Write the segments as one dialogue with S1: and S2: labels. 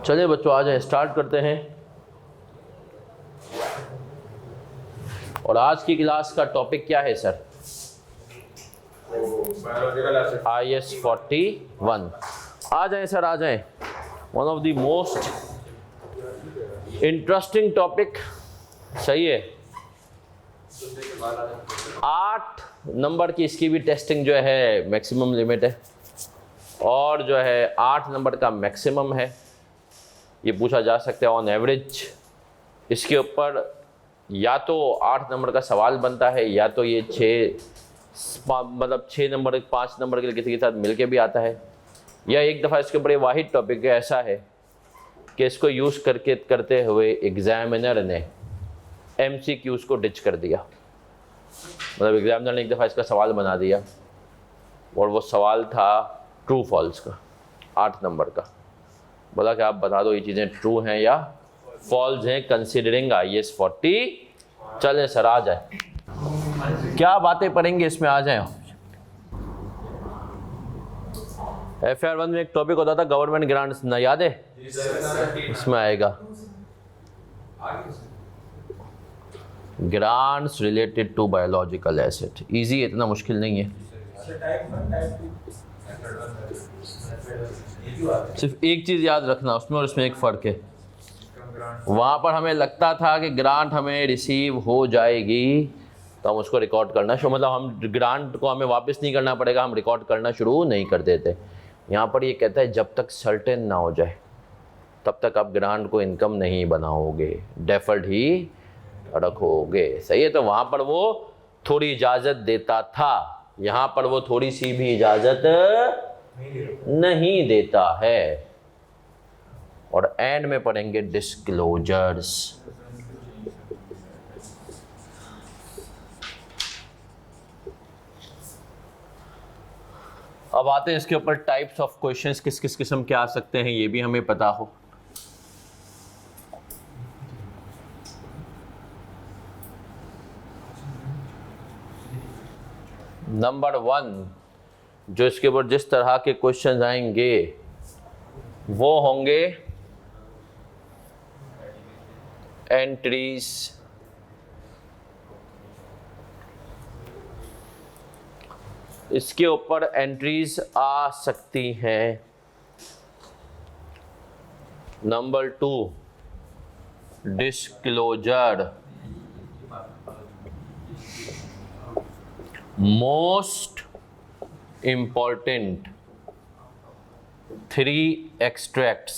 S1: चलिए बच्चों आ जाए, स्टार्ट करते हैं। और आज की क्लास का टॉपिक क्या है सर? IS 41। आ जाए सर, आ जाए। One of the most interesting topic. सही है। 8 नंबर की इसकी भी टेस्टिंग जो है मैक्सिमम लिमिट है, और जो है 8 नंबर का मैक्सिमम है। ये पूछा जा सकता है ऑन एवरेज इसके ऊपर या तो 8 नंबर का सवाल बनता है, या तो ये 6 नंबर 5 नंबर के किसी के साथ मिलके भी आता है, या एक दफ़ा इसके ऊपर वाहिद टॉपिक ऐसा है कि इसको यूज़ करते हुए एग्जामिनर ने MCQs को डिच कर दिया। मतलब एग्जामिनर ने एक दफ़ा इसका सवाल बना दिया, और वो सवाल था ट्रू फॉल्स का, 8 नंबर का। बोला कि आप बता दो ये चीज़ें ट्रू हैं या फॉल्स हैं कंसिडरिंग IS 40। चलें सर आ जाए, क्या बातें पढ़ेंगे इसमें, आ जाए। FR 1 में एक टॉपिक होता था गवर्नमेंट ग्रांट्स, ना याद है? इसमें आएगा grants related to biological asset. Easy है, इतना मुश्किल नहीं है। सिर्फ एक चीज़ याद रखना उसमें और इसमें एक फ़र्क है। वहाँ पर हमें लगता था कि ग्रांट हमें रिसीव हो जाएगी तो हम उसको रिकॉर्ड करना शुरू, मतलब हम ग्रांट को हमें वापस नहीं करना पड़ेगा, हम रिकॉर्ड करना शुरू नहीं कर देते। यहाँ पर ये कहता है जब तक सर्टेन ना हो जाए तब तक आप ग्रांट को इनकम नहीं बनाओगे, डेफर्ड ही रखोगे। सही है। तो वहाँ पर वो थोड़ी इजाज़त देता था, यहाँ पर वो थोड़ी सी भी इजाज़त नहीं देता है। और एंड में पढ़ेंगे डिस्क्लोजर्स। अब आते हैं इसके ऊपर टाइप्स ऑफ क्वेश्चंस, किस किस किस्म के आ सकते हैं ये भी हमें पता हो। नंबर 1 जो इसके ऊपर जिस तरह के क्वेश्चंस आएंगे वो होंगे एंट्रीज, इसके ऊपर एंट्रीज आ सकती हैं। Number 2 disclosure, most important 3 extracts.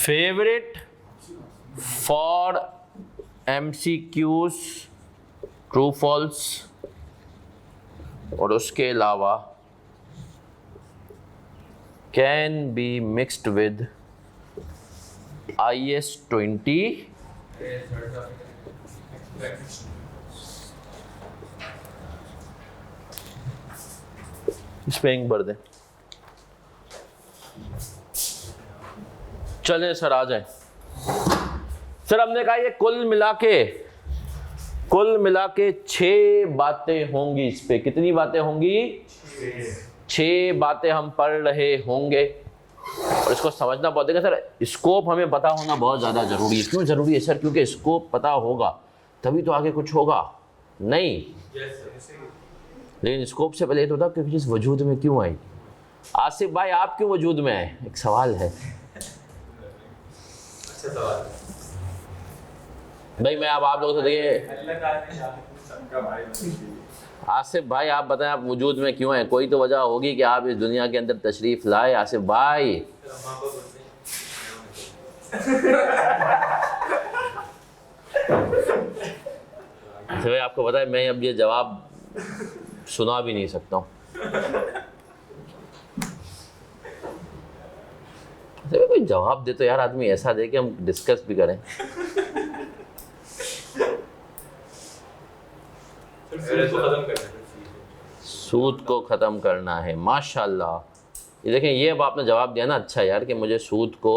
S1: Favourite for MCQs true false, और उसके अलावा can be mixed with IS 20 इस पे इंक भर दें। चलें सर आ जाए। सर हमने कहा ये कुल मिला के 6 बातें होंगी। इस पे कितनी बातें होंगी? 6 बातें हम पढ़ रहे होंगे, और इसको समझना बहुत है सर। स्कोप हमें पता होना बहुत ज़्यादा ज़रूरी है। क्यों ज़रूरी है सर? क्योंकि स्कोप पता होगा तभी तो आगे कुछ होगा नहीं। लेकिन स्कोप से पहले तो था कि चीज़ वजूद में क्यों आई। आसिफ भाई आप क्यों वजूद में आए? एक सवाल है। अच्छा सवाल भाई। मैं अब आप लोगों से देखिए, आसिफ भाई आप बताएं आप वजूद में क्यों हैं? कोई तो वजह होगी कि आप इस दुनिया के अंदर तशरीफ लाए। आसिफ भाई भाई आपको पता है मैं अब ये जवाब सुना भी नहीं सकता हूँ। कोई जवाब दे तो यार, आदमी ऐसा दे कि हम डिस्कस भी करें। सूद को ख़त्म करना है, माशाल्लाह। ये देखें, ये अब आपने जवाब दिया ना, अच्छा यार, कि मुझे सूद को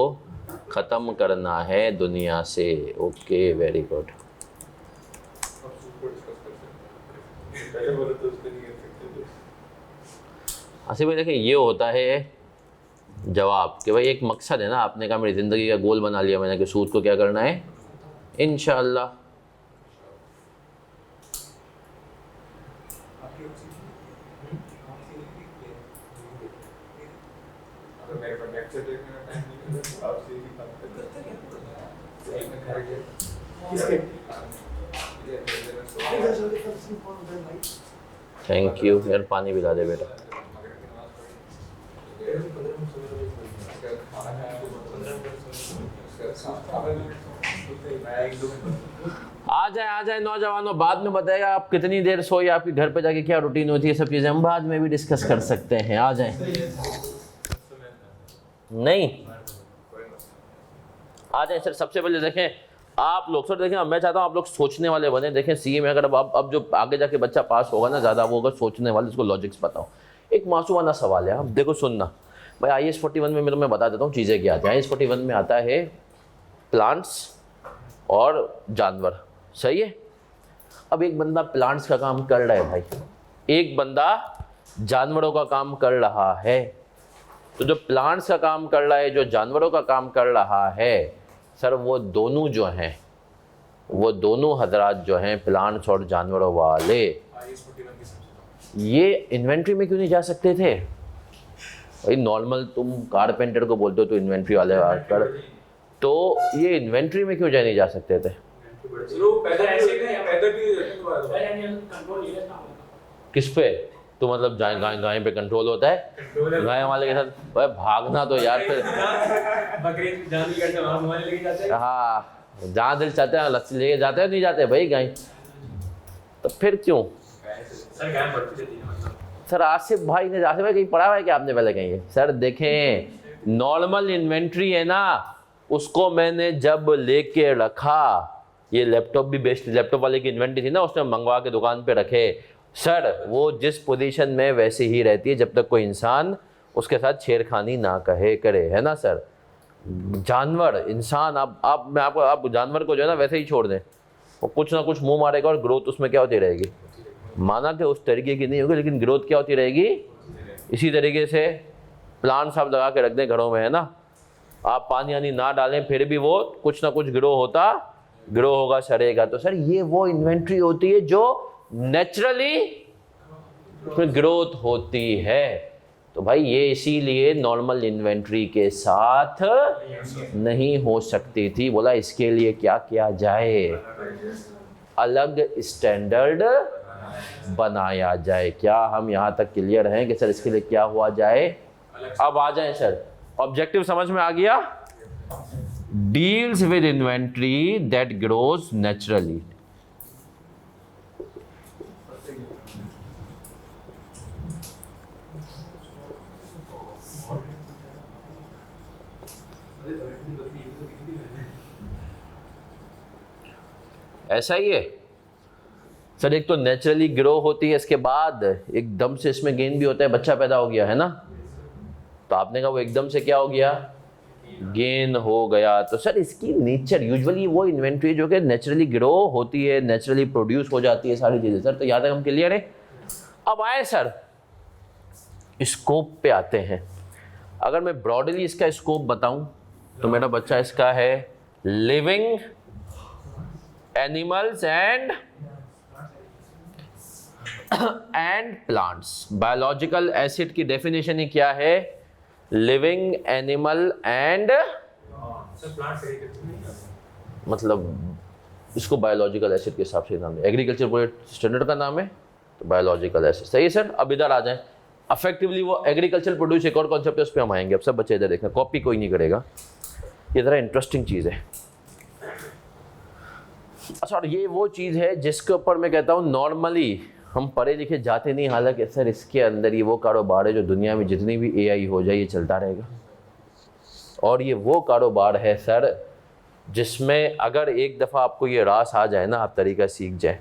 S1: ख़त्म करना है दुनिया से। Okay, very good. आसिफ भाई देखिए, ये होता है जवाब कि भाई एक मकसद है ना, आपने कहा मेरी ज़िंदगी का गोल बना लिया मैंने कि सूद को क्या करना है, इंशाअल्लाह। थैंक यू यार, पानी पिला दे बेटा। आ जाए नौजवानों, बाद में बताएगा आप कितनी देर सोए, आपके घर पे जाके क्या रूटीन होती है, सब चीज़ें हम बाद में भी डिस्कस कर सकते हैं। आ जाए, नहीं आ जाए सर। सबसे पहले देखें आप लोग, सर देखें मैं चाहता हूँ आप लोग सोचने वाले बने। देखें सीए में अगर अब जो आगे जाके बच्चा पास होगा ना, ज़्यादा वो अगर सोचने वाले, उसको लॉजिक्स बताओ। एक मासूमाना सवाल है, आप देखो सुनना भाई। IAS 41 में मैं बता देता हूँ चीज़ें क्या आती हैं। IAS 41 में आता है प्लांट्स और जानवर, सही है। अब एक बंदा प्लांट्स का काम कर रहा है भाई, एक बंदा जानवरों का काम कर रहा है। तो जो प्लांट्स का काम कर रहा है, जो जानवरों का काम कर रहा है सर, वो दोनों जो हैं, वो दोनों हजरात जो हैं प्लांट्स और जानवरों वाले, ये इन्वेंट्री में क्यों नहीं जा सकते थे भाई? नॉर्मल तुम कारपेंटर को बोलते हो तो इन्वेंट्री वाले कर, तो ये इन्वेंट्री में क्यों नहीं जा सकते थे? किस पे? तो मतलब गाय पे कंट्रोल होता है, गाय वाले के साथ भाई भागना तो यार फिर हाँ, जहाँ दिल चाहते हैं लस्सी लेके जाते हैं, नहीं जाते भाई गाय, तो फिर क्यों? सर आसिफ भाई कहीं पढ़ा हुआ है क्या आपने पहले कहीं? सर देखें, नॉर्मल इन्वेंट्री है ना, उसको मैंने जब लेके रखा, ये लैपटॉप भी बेस्ट, लैपटॉप वाले की इन्वेंट्री थी ना, उसने मंगवा के दुकान पे रखे सर, वो जिस पोजीशन में वैसे ही रहती है जब तक कोई इंसान उसके साथ छेड़खानी ना करे, है ना सर। जानवर, इंसान, आप जानवर को जो है ना वैसे ही छोड़ दें, वो कुछ ना कुछ मुंह मारेगा और ग्रोथ उसमें क्या होती रहेगी, माना कि उस तरीके की नहीं होगी, लेकिन ग्रोथ क्या होती रहेगी। इसी तरीके से प्लांट्स आप लगा के रख दें घरों में, है ना, आप पानी वानी ना डालें फिर भी वो कुछ ना कुछ ग्रो होगा, सड़ेगा। तो सर ये वो इन्वेंट्री होती है जो नेचुरली ग्रोथ होती है। तो भाई ये इसीलिए नॉर्मल इन्वेंट्री के साथ नहीं हो सकती थी। बोला इसके लिए क्या किया जाए, अलग स्टैंडर्ड बनाया जाए। क्या हम यहाँ तक क्लियर हैं कि सर इसके लिए क्या हुआ जाए? अब आ जाए सर, ऑब्जेक्टिव समझ में आ गया। Deals with inventory that grows naturally. ऐसा ही है सर, एक तो नेचुरली ग्रो होती है, इसके बाद एकदम से इसमें गेन भी होता है, बच्चा पैदा हो गया है ना, तो आपने कहा वो एकदम से क्या हो गया, गेन हो गया। तो सर इसकी नेचर यूजुअली वो इन्वेंट्री जो कि नेचुरली ग्रो होती है, नेचुरली प्रोड्यूस हो जाती है सारी चीजें। सर तो यहाँ तक हम क्लियर है। अब आए सर स्कोप पे आते हैं। अगर मैं ब्रॉडली इसका स्कोप बताऊं तो मेरा बच्चा इसका है living animals and plants. Biological acid की डेफिनेशन ही क्या है, लिविंग एनिमल एंड, मतलब इसको बायोलॉजिकल एसिड के हिसाब से नाम है, एग्रीकल्चर पूरे स्टैंडर्ड का नाम है, तो बायोलॉजिकल एसिड सही है सर। अब इधर आ जाएं, अफेक्टिवली वो एग्रीकल्चर प्रोड्यूस, एक और कॉन्सेप्ट है उस पर हम आएंगे। अब सब बच्चे इधर देखना, कॉपी कोई नहीं करेगा, ये जरा इंटरेस्टिंग चीज़ है। अच्छा, और ये वो चीज़ है जिसके ऊपर मैं कहता हूँ नॉर्मली हम पढ़े लिखे जाते नहीं, हालांकि सर इसके अंदर ये वो कारोबार है जो दुनिया में जितनी भी AI हो जाए ये चलता रहेगा। और ये वो कारोबार है सर जिसमें अगर एक दफ़ा आपको ये रास आ जाए ना, आप तरीका सीख जाए,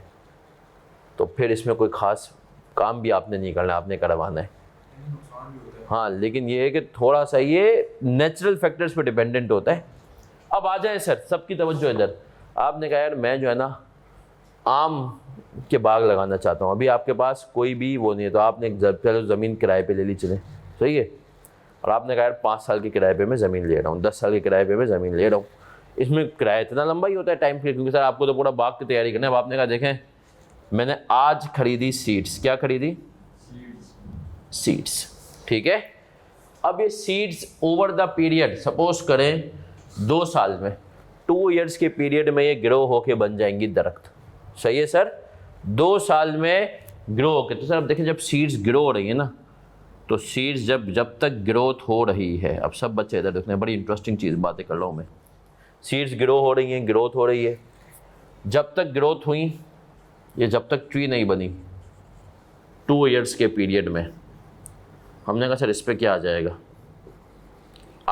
S1: तो फिर इसमें कोई ख़ास काम भी आपने नहीं करना, आपने करवाना है। हाँ, लेकिन ये है कि थोड़ा सा ये नेचुरल फैक्टर्स पे डिपेंडेंट होता है। अब आ जाए सर, सबकी तवज्जो इधर। आपने कहा यार मैं जो है ना आम के बाग लगाना चाहता हूँ, अभी आपके पास कोई भी वो नहीं है, तो आपने चलो ज़मीन किराए पे ले ली, चले, सही है, और आपने कहा यार 5 साल के किराए पे मैं ज़मीन ले रहा हूँ, 10 साल के किराए पे मैं ज़मीन ले रहा हूँ, इसमें किराया इतना लंबा ही होता है टाइम पीरियड, क्योंकि सर आपको तो पूरा बाग की तैयारी करना है। अब आपने कहा देखें मैंने आज खरीदी सीड्स, क्या खरीदी? सीड्स, ठीक है। अब ये seeds over the period, suppose करें 2 साल में, 2 इयर्स के पीरियड में ये ग्रो होके बन जाएंगी दरख्त, सही है सर, 2 साल में ग्रो होके। तो सर अब देखें जब सीड्स ग्रो हो रही है ना, तो सीड्स जब तक ग्रोथ हो रही है, अब सब बच्चे इधर देखने, बड़ी इंटरेस्टिंग चीज़ बातें कर रहा हूँ मैं, सीड्स ग्रो हो रही हैं, ग्रोथ हो रही है, जब तक ग्रोथ हुई, ये जब तक ट्री नहीं बनी 2 इयर्स के पीरियड में, हमने कहा सर इस पर क्या आ जाएगा?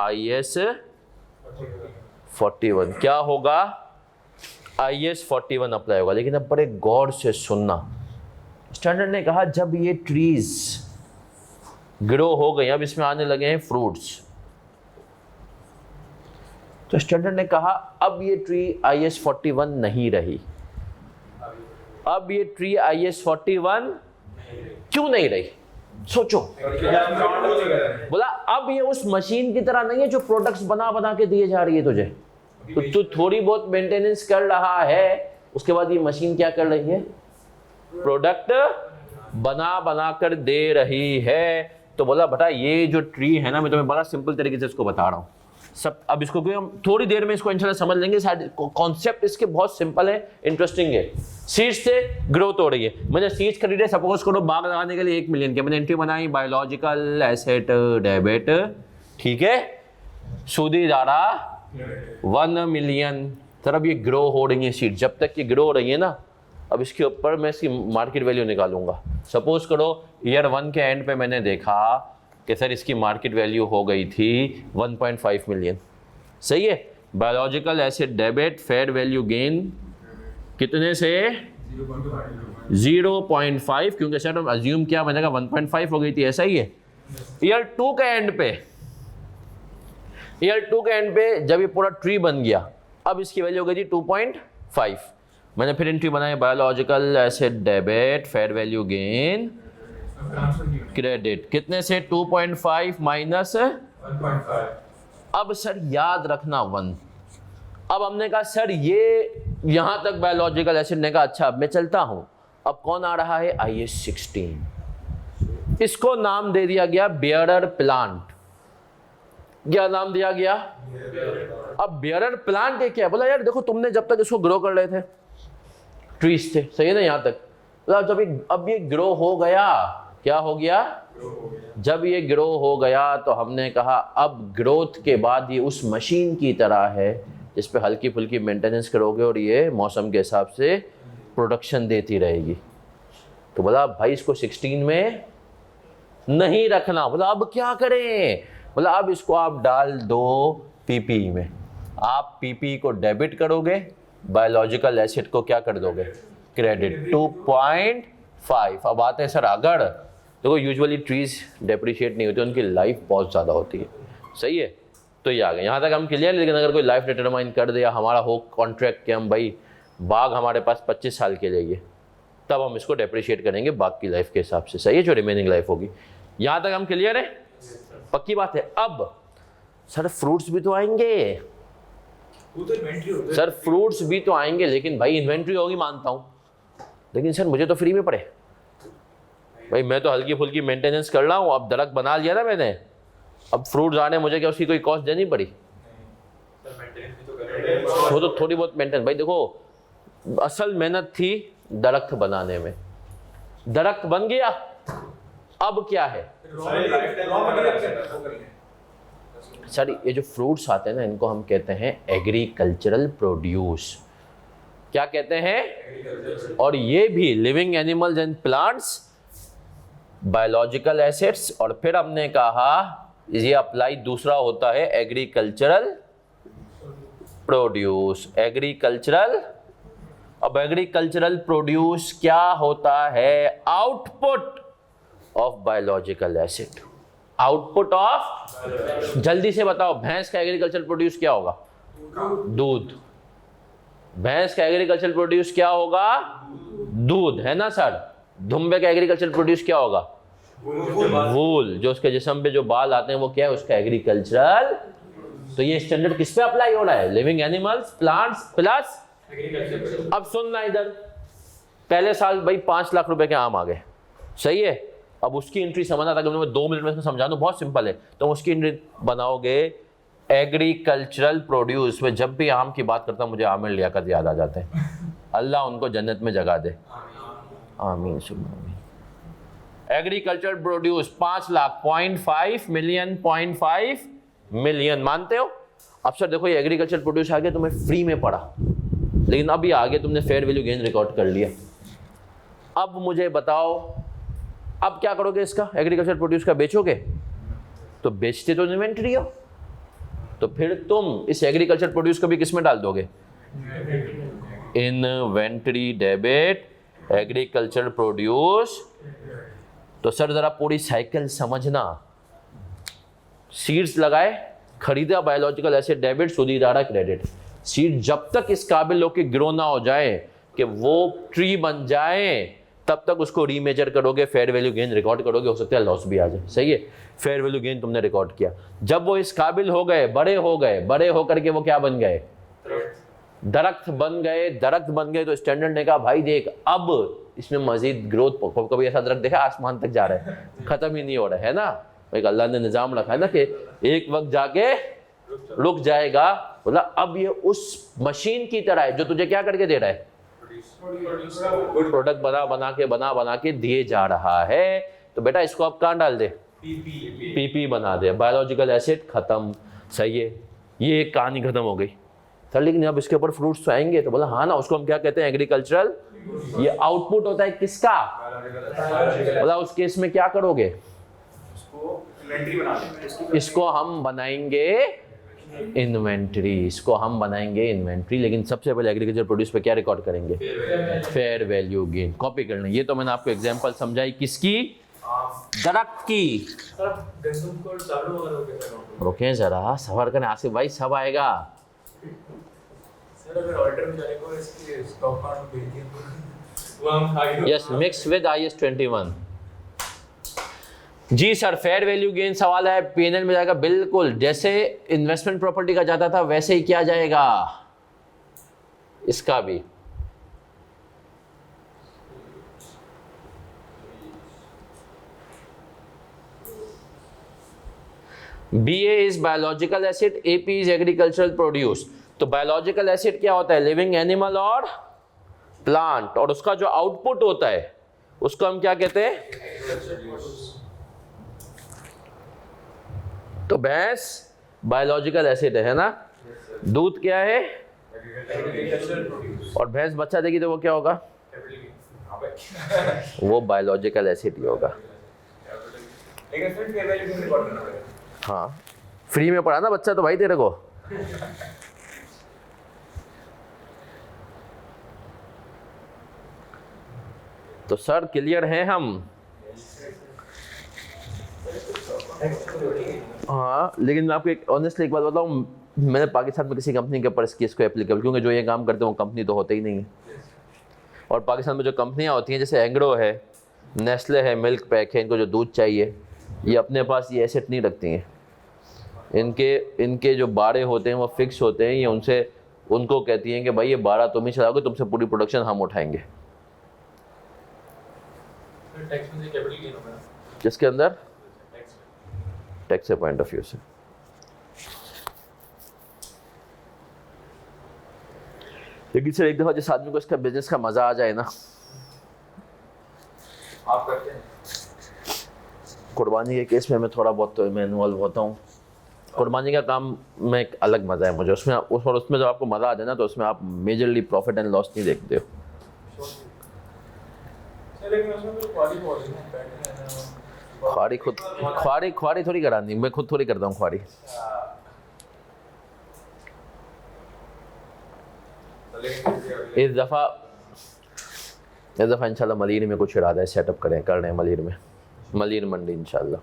S1: IS 41, क्या होगा? IS 41 अप्लाई होगा। लेकिन अब बड़े गौर से सुनना, स्टैंडर्ड ने कहा जब ये ट्रीज ग्रो हो गए, अब इसमें आने लगे हैं फ्रूट्स, तो स्टैंडर्ड ने कहा अब ये ट्री IS 41 नहीं रही। अब ये ट्री IS 41 क्यों नहीं रही? सोचो, बोला अब ये उस मशीन की तरह नहीं है जो प्रोडक्ट्स बना बना के दिए जा रही है तुझे, तो तू थोड़ी बहुत मेंटेनेंस कर रहा है, उसके बाद ये मशीन क्या कर रही है? प्रोडक्ट बना बना कर दे रही है। तो बोला बेटा ये जो ट्री है ना, मैं तुम्हें बड़ा सिंपल तरीके से इसको बता रहा हूँ सब, अब इसको हम थोड़ी देर में इसको इंशाल्लाह समझ लेंगे, कॉन्सेप्ट इसके बहुत सिंपल है, इंटरेस्टिंग है। सीड्स से ग्रोथ हो रही है, मैंने सीड्स खरीदे, सपोज करो बाग लगाने के लिए 1 मिलियन के, मैंने एंट्री बनाई बायोलॉजिकल एसेट डेबिट, ठीक है, सूदी दारा 1 मिलियन। सर अब ये ग्रो हो रही है सीड, जब तक ये ग्रो हो रही है ना, अब इसके ऊपर मैं इसकी मार्केट वैल्यू निकालूंगा। सपोज करो ईयर 1 के एंड पे मैंने देखा कि सर इसकी मार्केट वैल्यू हो गई थी 1.5 मिलियन, सही है। Biological asset debit fair value gain कितने से? 0.5, क्योंकि सर अज्यूम किया मैंने कहा 1.5 हो गई थी, ऐसा ही है। ईयर 2 के एंड पे जब ये पूरा ट्री बन गया, अब इसकी वैल्यू हो गई थी 2.5, मैंने फिर एंट्री बनाई biological asset debit fair value gain credit, कितने से? 2.5 माइनस 1.5। अब सर याद रखना 1। अब हमने कहा सर ये यहां तक बायोलॉजिकल एसिड ने कहा अच्छा अब मैं चलता हूं। अब कौन आ रहा है? IS 16। इसको नाम दे दिया गया बेयरर प्लांट। क्या नाम दिया गया? अब बेयरर प्लांट क्या है? बोला यार देखो तुमने जब तक इसको ग्रो कर रहे थे, ट्रीज थे, सही है ना, यहां तक, जब अब ये ग्रो हो गया, क्या हो गया? जब ये ग्रो हो गया तो हमने कहा अब ग्रोथ के बाद ये उस मशीन की तरह है जिस पे हल्की फुल्की मेंटेनेंस करोगे और ये मौसम के हिसाब से प्रोडक्शन देती रहेगी। तो बोला भाई इसको 16 में नहीं रखना। बोला अब क्या करें? बोला अब इसको आप डाल दो PPE में। आप PPE को डेबिट करोगे, बायोलॉजिकल एसिड को क्या कर दोगे? क्रेडिट 2.5। अब आते हैं सर अगर देखो यूजुअली ट्रीज डेप्रिशिएट नहीं होती, उनकी लाइफ बहुत ज़्यादा होती है, सही है। तो ये आ गए, यहाँ तक हम क्लियर। लेकिन अगर कोई लाइफ डिटरमाइन कर दे या हमारा हो कॉन्ट्रैक्ट कि हम भाई बाग हमारे पास 25 साल के लिए, तब हम इसको डेप्रिशिएट करेंगे बाग की लाइफ के हिसाब से, सही है, जो रिमेनिंग लाइफ होगी। यहाँ तक हम क्लियर है? पक्की बात है। अब सर फ्रूट्स भी तो आएंगे, सर फ्रूट्स भी तो आएंगे, लेकिन भाई इन्वेंट्री होगी मानता हूँ, लेकिन सर मुझे तो फ्री में पड़े भाई, मैं तो हल्की फुल्की मेंटेनेंस कर रहा हूँ। अब दरख्त बना लिया ना मैंने, अब फ्रूट्स आने, मुझे क्या उसकी कोई कॉस्ट देनी पड़ी? वो तो थोड़ी बहुत मेंटेन, भाई देखो असल मेहनत थी दरख्त बनाने में, दरख्त बन गया, अब क्या है सर? ये जो फ्रूट्स आते हैं ना, इनको हम कहते हैं एग्रीकल्चरल प्रोड्यूस। क्या कहते हैं? और ये भी living animals and plants, biological assets, और फिर हमने कहा ये अप्लाई दूसरा होता है एग्रीकल्चरल प्रोड्यूस। एग्रीकल्चरल, अब एग्रीकल्चरल प्रोड्यूस क्या होता है? Output of biological acid. Output of, जल्दी से बताओ, भैंस का एग्रीकल्चरल प्रोड्यूस क्या होगा? दूध। भैंस का एग्रीकल्चर प्रोड्यूस क्या होगा? दूध, है ना सर। दुम्बे का एग्रीकल्चर प्रोड्यूस क्या होगा? वूल। जो उसके जिस्म पे जो बाल आते हैं वो क्या है? उसका एग्रीकल्चरल। तो ये स्टैंडर्ड किस पे अप्लाई हो रहा है? Living animals, plants plus agriculture. अब सुनना इधर, पहले साल भाई 5 लाख रुपए के आम आ गए, सही है। अब उसकी एंट्री समझना था कि मैं 2 मिनट में इसमें समझा दूं, बहुत सिंपल है। तो उसकी एंट्री बनाओगे एग्रीकल्चरल प्रोड्यूस में। जब भी आम की बात करता हूं मुझे आमिर लियाकत याद आ जाते हैं। अल्लाह उनको जन्नत में जगा दे, आमीन सुम्मा आमीन। Agriculture produce 5 lakh, 0.5 million, 0.5 million, मानते हो? अब सर देखो ये एग्रीकल्चर प्रोड्यूस आ गया, तुम्हें फ्री में पड़ा, लेकिन अभी आगे तुमने फेयर वैल्यू गेन रिकॉर्ड कर लिया। अब मुझे बताओ अब क्या करोगे? इसका एग्रीकल्चर प्रोड्यूस का बेचोगे? तो बेचते तो इन्वेंट्री हो, तो फिर तुम इस एग्रीकल्चर प्रोड्यूस को भी किस में डाल दोगे? Inventory debit agriculture produce. तो सर जरा पूरी साइकिल समझना। सीड्स लगाए, खरीदा बायोलॉजिकल एसिड डेबिट, सुधीदारा क्रेडिट। सीड जब तक इस काबिल होकर ग्रो ना हो जाए कि वो ट्री बन जाए तब तक उसको रीमेजर करोगे, फेयर वैल्यू गेन रिकॉर्ड करोगे, हो सकता है लॉस भी आ जाए, सही है। फेयर वैल्यू गेन तुमने रिकॉर्ड किया, जब वो इस काबिल हो गए, बड़े हो गए, बड़े होकर के वो क्या बन गए? दरख्त बन गए। दरख्त बन गए तो स्टैंडर्ड ने कहा भाई देख अब इसमें मजीद ग्रोथ, कभी ऐसा दरख्त देखा आसमान तक जा रहा है, खत्म ही नहीं हो रहा है ना। एक अल्लाह ने निजाम रखा है ना कि एक वक्त जाके रुक जाएगा। बोला अब ये उस मशीन की तरह है जो तुझे क्या करके दे रहा है? प्रोडक्ट बना के दिए जा रहा है। तो बेटा इसको अब कहाँ डाल दे? पीपी बना दे, बायोलॉजिकल एसिड खत्म, सही है। ये एक कहानी खत्म हो गई सर, लेकिन अब इसके ऊपर फ्रूट्स तो आएंगे। तो बोला हाँ ना, उसको हम क्या कहते हैं? एग्रीकल्चरल। ये आउटपुट होता है किसका? बोला उस केस में क्या करोगे? इसको हम बनाएंगे इन्वेंट्री, इसको हम बनाएंगे इन्वेंट्री। लेकिन सबसे पहले एग्रीकल्चर प्रोड्यूस पे क्या रिकॉर्ड करेंगे? Fair value gain. कॉपी करना। ये तो मैंने आपको एग्जांपल समझाई किसकी? दरख्त की। रुके जरा, सफर करें आसिफ भाई, सब आएगा। Yes, mix with IS 21। जी सर, फेयर वैल्यू गेन सवाल है, पीएनएल में जाएगा। बिल्कुल, जैसे इन्वेस्टमेंट प्रॉपर्टी का जाता था वैसे ही क्या जाएगा इसका भी। BA is biological acid, AP is agricultural produce. तो बायोलॉजिकल एसिड क्या होता है? लिविंग एनिमल और प्लांट, और उसका जो आउटपुट होता है उसको हम क्या कहते हैं? तो भैंस बायोलॉजिकल एसिड है ना, दूध क्या है? और भैंस बच्चा देगी तो वो क्या होगा? वो बायोलॉजिकल एसिड ही होगा। हाँ, फ्री में पढ़ा ना बच्चा तो भाई तेरे को। तो सर क्लियर हैं हम? हाँ, लेकिन मैं आपको एक ऑनेस्टली एक बात बताऊं, मैंने पाकिस्तान में किसी कंपनी के ऊपर इस केस को एप्लीकेबल, क्योंकि जो ये काम करते हैं वो कंपनी तो होते ही नहीं है। और पाकिस्तान में जो कंपनियां होती हैं जैसे एंग्रो है, नेस्ले है, मिल्क पैक है, इनको जो दूध चाहिए ये अपने पास ये एसेट नहीं रखती हैं। इनके जो बाड़े होते हैं वो फिक्स होते हैं, ये उनको कहती हैं कि भाई ये बाड़ा तुम ही चलाओगे, तुमसे पूरी प्रोडक्शन हम उठाएंगे। जिसके अंदर टैक्स से पॉइंट ऑफ व्यू से। लेकिन सर एक दफा जिस आदमी को इसका बिजनेस का मजा आ जाए ना, आप करते हैं। कुर्बानी के केस में मैं थोड़ा बहुत तो मैं इन्वॉल्व होता हूँ। कुर्बानी का काम में एक अलग मजा है मुझे उसमें, और उसमें जब आपको मजा आ जाए ना तो उसमें आप मेजरली प्रॉफिट एंड लॉस नहीं देखते हो। ख्वारी थोड़ी करानी, मैं खुद थोड़ी करता हूँ ख्वारी। इस दफ़ा इंशाल्लाह मलीर में कुछ इरादा है, सेटअप कर रहे हैं मलीर में, मलीर मंडी इंशाल्लाह।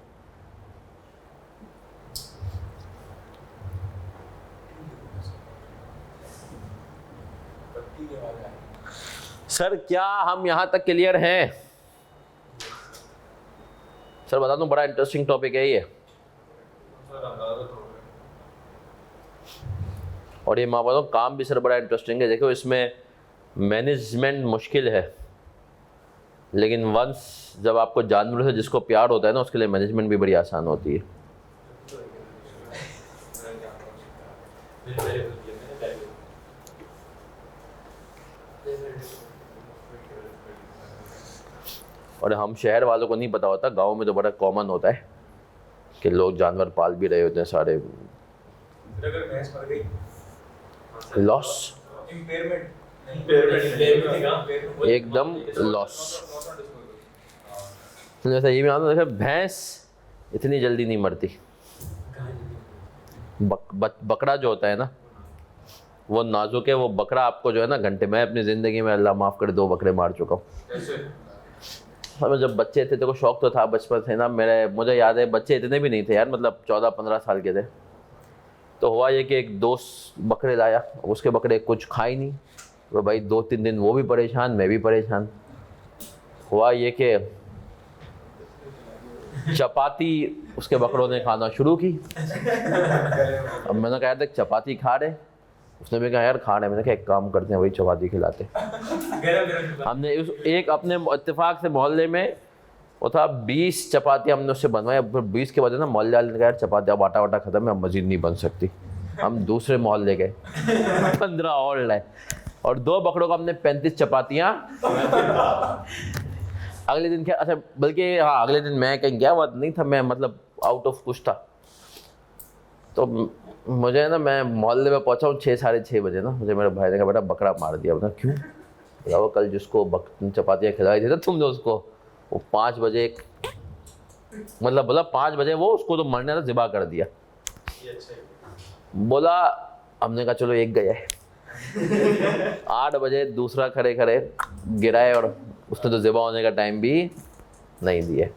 S1: सर क्या हम यहाँ तक क्लियर हैं? सर बता दूं, बड़ा इंटरेस्टिंग टॉपिक है ये, और ये मैं बताऊँ काम भी सर बड़ा इंटरेस्टिंग है। देखो इसमें मैनेजमेंट मुश्किल है, लेकिन वंस जब आपको जानवरों से जिसको प्यार होता है ना, उसके लिए मैनेजमेंट भी बड़ी आसान होती है। और हम शहर वालों को नहीं पता होता, गांव में तो बड़ा कॉमन होता है कि लोग जानवर पाल भी रहे होते हैं सारे।
S2: अगर भैंस मर गई,
S1: लॉस,
S2: इम्पेयरमेंट
S1: एकदम लॉस। जैसा ये भी आता है, भैंस इतनी जल्दी नहीं मरती। बकरा जो होता है ना, वो नाजुक है। वो बकरा आपको जो है ना घंटे, मैं अपनी ज़िंदगी में अल्लाह माफ़ करे 2 बकरे मार चुका हूँ। हमें जब बच्चे थे तो शौक़ तो था, बचपन से ना मुझे याद है, बच्चे इतने भी नहीं थे यार, मतलब 14-15 साल के थे। तो हुआ ये कि एक दोस्त बकरे लाया, उसके बकरे कुछ खाए नहीं, वो भाई 2-3 दिन वो भी परेशान, मैं भी परेशान। हुआ ये कि चपाती उसके बकरों ने खाना शुरू की। अब मैंने कहा देख चपाती खा रहे, उसने भी कहा यार खा रहे। मैंने कहा एक काम करते हैं, वही चपाती खिलाते। हमने एक अपने इत्तेफाक से मोहल्ले में वो था 20 चपाती हमने उससे बनवाई। अब 20 के बाद ना मोहल्ले वाले ने कहा यार चपाती अब आटा वाटा खत्म है, अब मजीद नहीं बन सकती। हम दूसरे मोहल्ले गए, 15 और लाए, और 2 बकरों को हमने 35 चपातियाँ। अगले दिन क्या, अच्छा बल्कि हाँ अगले दिन मैं कहीं गया हुआ नहीं था, मैं मतलब आउट ऑफ कुछ था। तो मुझे ना, मैं मोहल्ले में पहुंचा हूँ 6-6:30 बजे ना, मुझे मेरे भाई ने कहा बेटा बकरा मार दिया। बोला क्यों? बोला वो कल जिसको चपातियाँ खिलाई थी ना तुमने उसको, वो 5 बजे मतलब बोला 5 बजे वो उसको तो मरने का ज़िबा कर दिया। बोला हमने कहा चलो एक गया है। 8 बजे दूसरा खड़े खड़े गिराए, और उसने तो ज़िबा होने का टाइम भी नहीं दिया।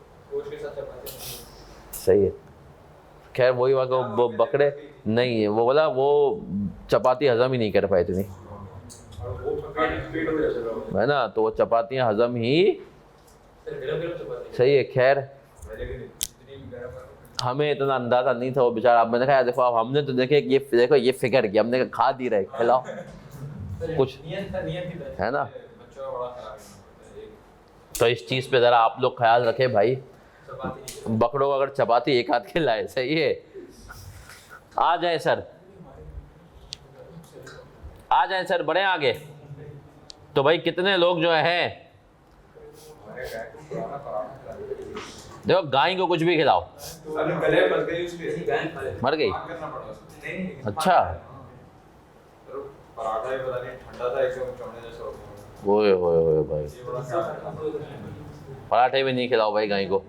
S1: सही है। खैर वही हुआ कि वो बकरे नहीं है, वो बोला वो चपाती हजम ही नहीं कर पाए इतनी, है ना, तो वो चपातियाँ हजम ही। सही है। खैर हमें इतना अंदाज़ा नहीं था वो बेचारा। अब मैंने कहा देखो अब हमने तो देखे ये देखो ये फिक्र किया, हमने कहा खा दी रहे खिलाओ कुछ, है ना। तो इस चीज़ पे ज़रा आप लोग ख्याल रखें भाई, बकरों को अगर चपाती एक हाथ खिलाए। सही है। आ जाए सर, आ जाए सर, बढ़े आगे। तो भाई कितने लोग जो हैं, देखो गाय को कुछ भी खिलाओ, मर गई। अच्छा, ओए ओए भाई, पराठे भी नहीं खिलाओ भाई गाय को।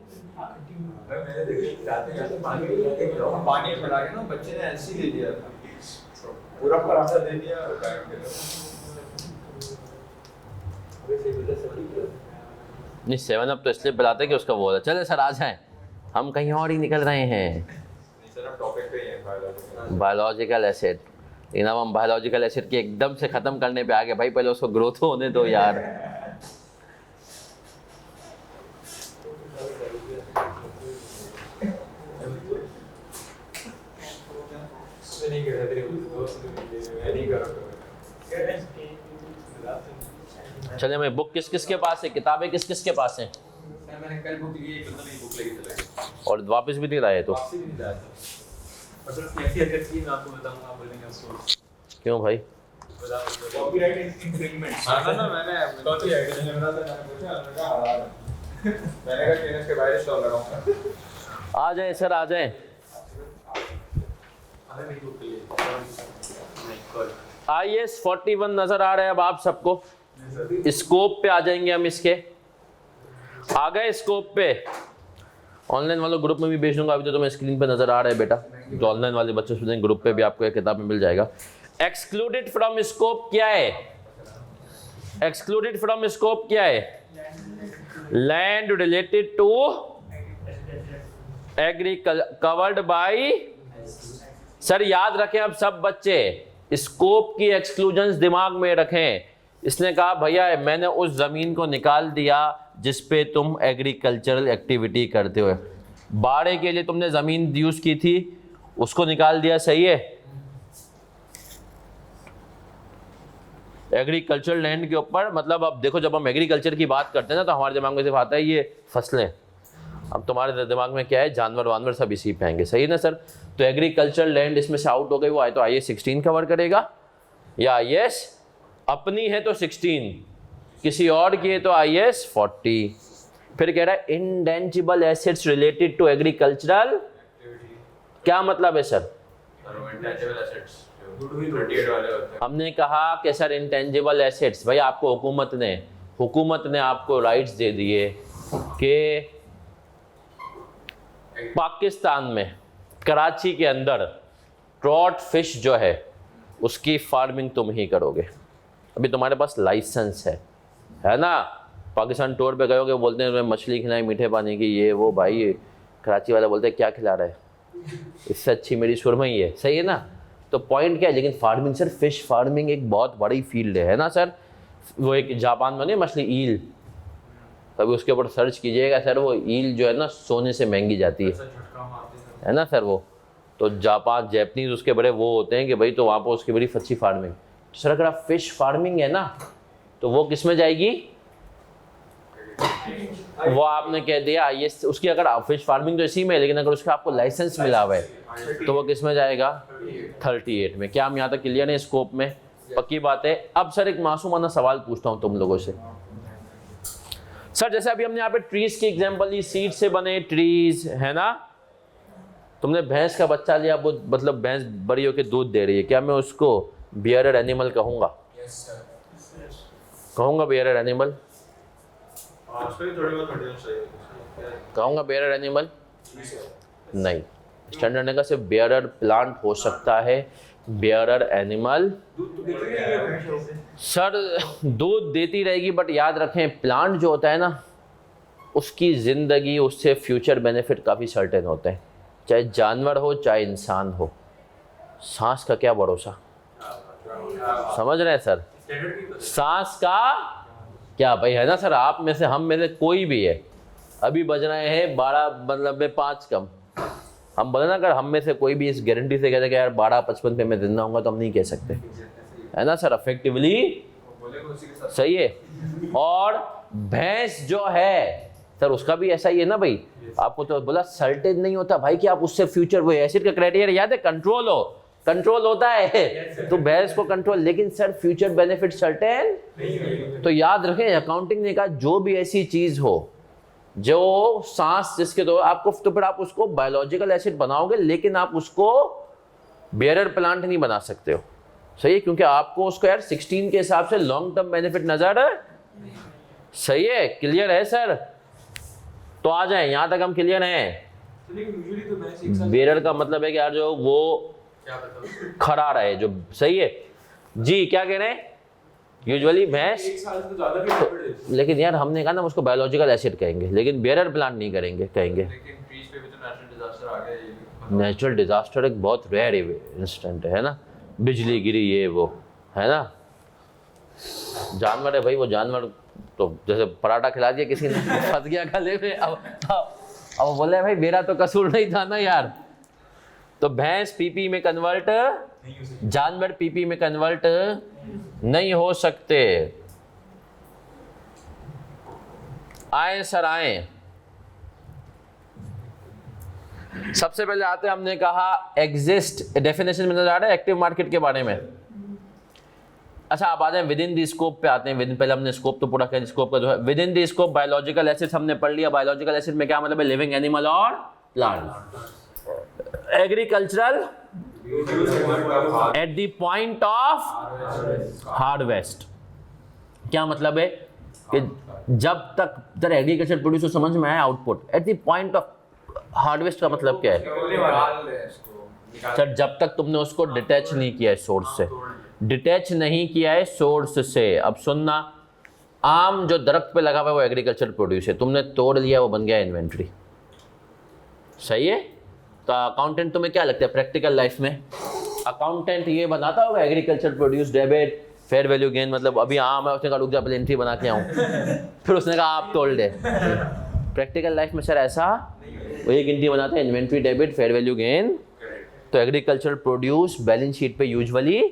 S2: पानी पिला के ना बच्चे ने ऐसे ही दे दिया था, पूरा पराठा दे दिया।
S1: नहीं 7 अप तो इसलिए पिलाते कि उसका वो है। चले सर आ जाएं, हम कहीं और ही निकल रहे हैं। बायोलॉजिकल एसिड, लेकिन अब हम बायोलॉजिकल एसिड के एकदम से ख़त्म करने पे आ गए भाई, पहले उसको ग्रोथ होने दो यार। चले मैं बुक किस किस के पास है, किताबें किस किस के पास हैं?
S2: मैंने कल बुक ली, एक बंदा मेरी बुक लेके चला गया
S1: और वापस भी नहीं लाए तो?
S2: वापस भी नहीं लाया था। मतलब कैसी हरकत की मैं आपको बताऊंगा, आप बोलेंगे उसको
S1: क्यों भाई?
S2: Copyright infringement. हां ना, मैंने कॉपीराइट मैंने बना था, मैंने पूछा, मैंने कहा कि इसके बाहर स्टॉल लगाऊंगा।
S1: आ जाए सर, आ जाए।
S2: अरे मेरी बुक ले
S1: IS 41 नजर आ रहा है अब आप सबको? स्कोप पे आ जाएंगे हम इसके। आ गए स्कोप पे? ऑनलाइन वालों ग्रुप में भी भेज दूंगा, अभी तो तुम्हें स्क्रीन पे नजर आ रहा है बेटा, तो ऑनलाइन वाले बच्चे स्टूडेंट ग्रुप पे भी आपको एक किताब में मिल जाएगा। एक्सक्लूडेड फ्रॉम स्कोप क्या है? एक्सक्लूडेड फ्रॉम स्कोप क्या है? Land related to agriculture covered by. Sir याद रखें अब सब बच्चे, स्कोप की एक्सक्लूजन्स दिमाग में रखें। इसने कहा भैया मैंने उस ज़मीन को निकाल दिया जिस पे तुम एग्रीकल्चरल एक्टिविटी करते हो, बाड़े के लिए तुमने ज़मीन यूज़ की थी उसको निकाल दिया, सही है। एग्रीकल्चरल लैंड के ऊपर मतलब अब देखो जब हम एग्रीकल्चर की बात करते हैं ना तो हमारे दिमाग में सिर्फ आता है ये फसलें, अब तुम्हारे दिमाग में क्या है, जानवर वानवर सब इसी पे आएंगे, सही है ना सर। तो एग्रीकल्चरल लैंड इसमें से आउट हो गई, वो आए तो IAS 16 कवर करेगा, या IAS अपनी है तो 16, किसी और की है तो IAS 40। फिर कह रहा है intangible assets related to agricultural, क्या मतलब है सर? हमने कहा कि सर इंटेंजिबल एसेट्स, भाई आपको हुकूमत ने आपको राइट्स दे दिए कि पाकिस्तान में कराची के अंदर ट्रॉट फिश जो है उसकी फार्मिंग तुम ही करोगे, अभी तुम्हारे पास लाइसेंस है ना। पाकिस्तान टूर पे गए बोलते हैं मछली खिलाई मीठे पानी की, ये वो, भाई कराची वाला बोलते हैं क्या खिला रहा है, इससे अच्छी मेरी सुरमई है, सही है ना। तो पॉइंट क्या है, लेकिन फार्मिंग सर, फिश फार्मिंग एक बहुत बड़ी फील्ड है ना सर। वो एक जापान में नहीं मछली ईल, कभी उसके ऊपर सर्च कीजिएगा सर, वो ईल जो है ना सोने से महंगी जाती है ना सर। वो तो जैपनीज उसके बड़े वो होते हैं कि भाई, तो वहाँ पर उसकी बड़ी अच्छी फार्मिंग। सर अगर आप फिश फार्मिंग है ना तो वो किस में जाएगी, वो आपने कह दिया IAS, उसकी अगर फिश फार्मिंग तो इसी में है, लेकिन अगर उसका आपको लाइसेंस मिला हुआ है तो वो किस में जाएगा, 38 में। क्या हम यहाँ तक क्लियर है स्कोप में? पक्की बात है। अब सर एक मासूमाना सवाल पूछता हूँ तुम लोगों से। सर जैसे अभी हमने यहाँ पे ट्रीज की एग्जांपल ली, सीड से बने ट्रीज है ना, तुमने भैंस का बच्चा लिया, वो मतलब भैंस बड़ी होकर दूध दे रही है, क्या मैं उसको बियरर एनिमल कहूँगा? कहूँगा बियरर एनिमल? कहूँगा बियरर एनिमल? नहीं, स्टैंडर्ड ने कहा सिर्फ बियरर प्लांट हो सकता है, बियरर एनिमल सर दूध देती रहेगी, बट याद रखें प्लांट जो होता है ना उसकी ज़िंदगी, उससे फ्यूचर बेनिफिट काफ़ी सर्टेन होते हैं, चाहे जानवर हो चाहे इंसान हो। सांस का क्या भरोसा, समझ रहे हैं सर? सांस का क्या भाई, है ना सर। आप में से, हम में से कोई भी है, अभी बज रहे हैं 12 मतलब 5 कम, हम बोले ना अगर हम में से कोई भी इस गारंटी से कहते कि यार 12:55 पे मैं जिंदा होऊंगा, तो हम नहीं कह सकते, है ना सर। अफेक्टिवली सही है। और भैंस जो है सर उसका भी ऐसा ही है ना भाई, आपको तो बोला सर्टेन नहीं होता भाई कि आप उससे फ्यूचर, वो एसिड का क्राइटेरिया याद है, कंट्रोल होता है तो भैंस को कंट्रोल, लेकिन सर फ्यूचर बेनिफिट सर्टेन। तो याद रखें अकाउंटिंग ने कहा जो भी ऐसी चीज हो जो सांस जिसके दो आपको, तो फिर आप उसको बायोलॉजिकल एसिड बनाओगे, लेकिन आप उसको बेयरर प्लांट नहीं बना सकते हो, सही है, क्योंकि आपको उसको यार 16 के हिसाब से लॉन्ग टर्म बेनिफिट नजर, सही है। क्लियर है सर? तो आ जाए, यहां तक हम क्लियर हैं। बेयरर का मतलब है कि यार जो वो खड़ा रहे, जो सही है जी। क्या कह रहे हैं? यूजुअली भैंस, लेकिन यार हमने कहा ना उसको बायोलॉजिकल एसिड कहेंगे, लेकिन बेयरर प्लांट नहीं कहेंगे। नेचुरल डिजास्टर एक बहुत रेयर इंस्टेंट है ना, बिजली गिरी ये वो, है ना। जानवर है भाई, वो जानवर तो जैसे पराठा खिला दिया किसी ने, फंस गया गले में, अब बोले भाई मेरा तो कसूर नहीं था ना यार। तो भैंस पीपी में कन्वर्ट, जानवर पीपी में कन्वर्ट नहीं हो सकते। आए सर आए, सबसे पहले आते हैं, हमने कहा एग्जिस्ट, डेफिनेशन में नजर आ रहा है एक्टिव मार्केट के बारे में। अच्छा आप आ जाए विद इन दी स्कोप पे आते हैं। विद इन, पहले हमने स्कोप तो पूरा किया, स्कोप का जो है with in the scope biological acids हमने पढ़ लिया। बायोलॉजिकल एसिड में क्या मतलब है, लिविंग एनिमल और plant. Agricultural at the point of harvest, क्या मतलब है कि जब तक जरा एग्रीकल्चर प्रोड्यूस समझ में आया, output at the point of harvest का मतलब क्या है सर? जब तक तुमने उसको डिटैच नहीं किया है सोर्स से, डिटैच नहीं किया है सोर्स से। अब सुनना, आम जो दरख्त पे लगा हुआ है वो एग्रीकल्चर प्रोड्यूस है, तुमने तोड़ लिया, वो बन गया इन्वेंट्री, सही है। तो अकाउंटेंट तुम्हें क्या लगता है प्रैक्टिकल लाइफ में, अकाउंटेंट ये बनाता होगा agriculture produce debit, fair value gain मतलब अभी आम है, उसने कहा रुक जा पहले एंट्री बना के आऊँ फिर उसने कहा आप तोड़ दे। प्रैक्टिकल लाइफ में सर ऐसा वो एक एंट्री बनाते हैं, inventory debit fair value gain. तो एग्रीकल्चरल प्रोड्यूस बैलेंस शीट पे यूजुअली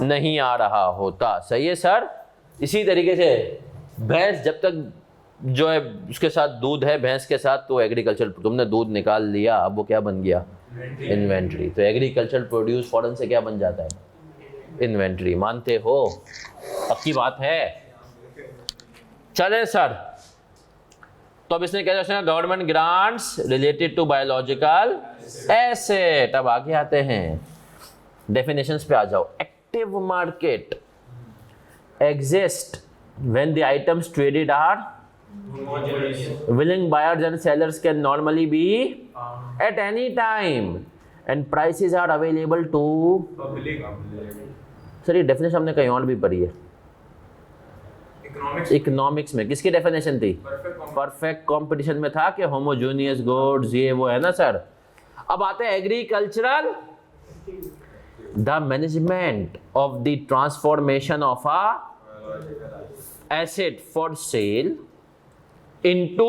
S1: नहीं आ रहा होता। सही है सर। इसी तरीके से भैंस जब तक जो है उसके साथ दूध है, भैंस के साथ, तो एग्रीकल्चर, तुमने दूध निकाल लिया, अब वो क्या बन गया? इन्वेंट्री। तो एग्रीकल्चर प्रोड्यूस फॉरन से क्या बन जाता है? इन्वेंट्री। मानते हो? पक्की बात है। चले सर, तो अब इसने क्या दिया? Government grants related to biological asset. अब आगे आते हैं, डेफिनेशंस पे आ जाओ। Active market exist when the items traded are willing buyers and sellers can normally be at any time and prices are available to
S2: public।
S1: Sir ये definition हमने कहीं और भी पढ़ी है इकोनॉमिक्स में। किसकी डेफिनेशन थी? परफेक्ट कंपटीशन में था कि होमोजेनियस गुड्स ये वो है ना सर। अब आते हैं agricultural, the management of the transformation of a asset for sale into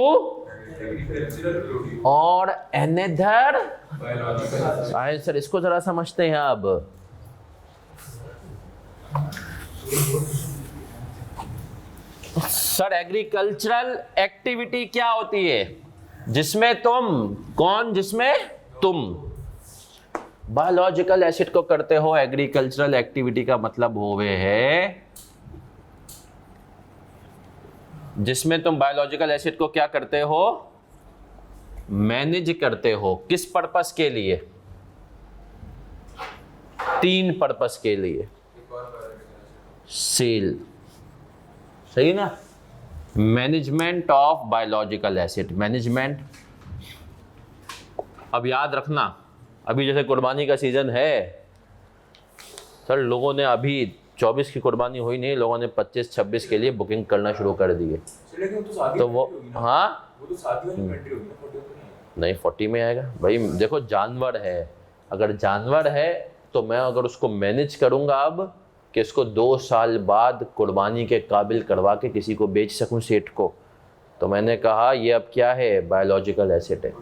S1: और another। आए सर इसको जरा समझते हैं अब। सर एग्रीकल्चरल एक्टिविटी क्या होती है? जिसमें तुम, कौन? जिसमें तुम बायोलॉजिकल एसिड को करते हो। एग्रीकल्चरल एक्टिविटी का मतलब होवे है जिसमें तुम बायोलॉजिकल एसिड को क्या करते हो? मैनेज करते हो। किस पर्पस के लिए? 3 पर्पस के लिए। सेल, सही ना? Management of biological acid, management. अब याद रखना, अभी जैसे कुर्बानी का सीजन है सर, लोगों ने अभी 24 की कुर्बानी हुई नहीं, लोगों ने 25-26 के लिए बुकिंग करना शुरू कर दी है। तो वो हाँ
S2: वो तो शादी वाली इन्वेंट्री होगी ना, 40
S1: नहीं 40 में आएगा भाई। देखो जानवर है, अगर जानवर है तो मैं अगर उसको मैनेज करूंगा अब कि इसको 2 साल बाद कुर्बानी के काबिल करवा के किसी को बेच सकूं, सेठ को, तो मैंने कहा ये अब क्या है? बायोलॉजिकल एसिड है।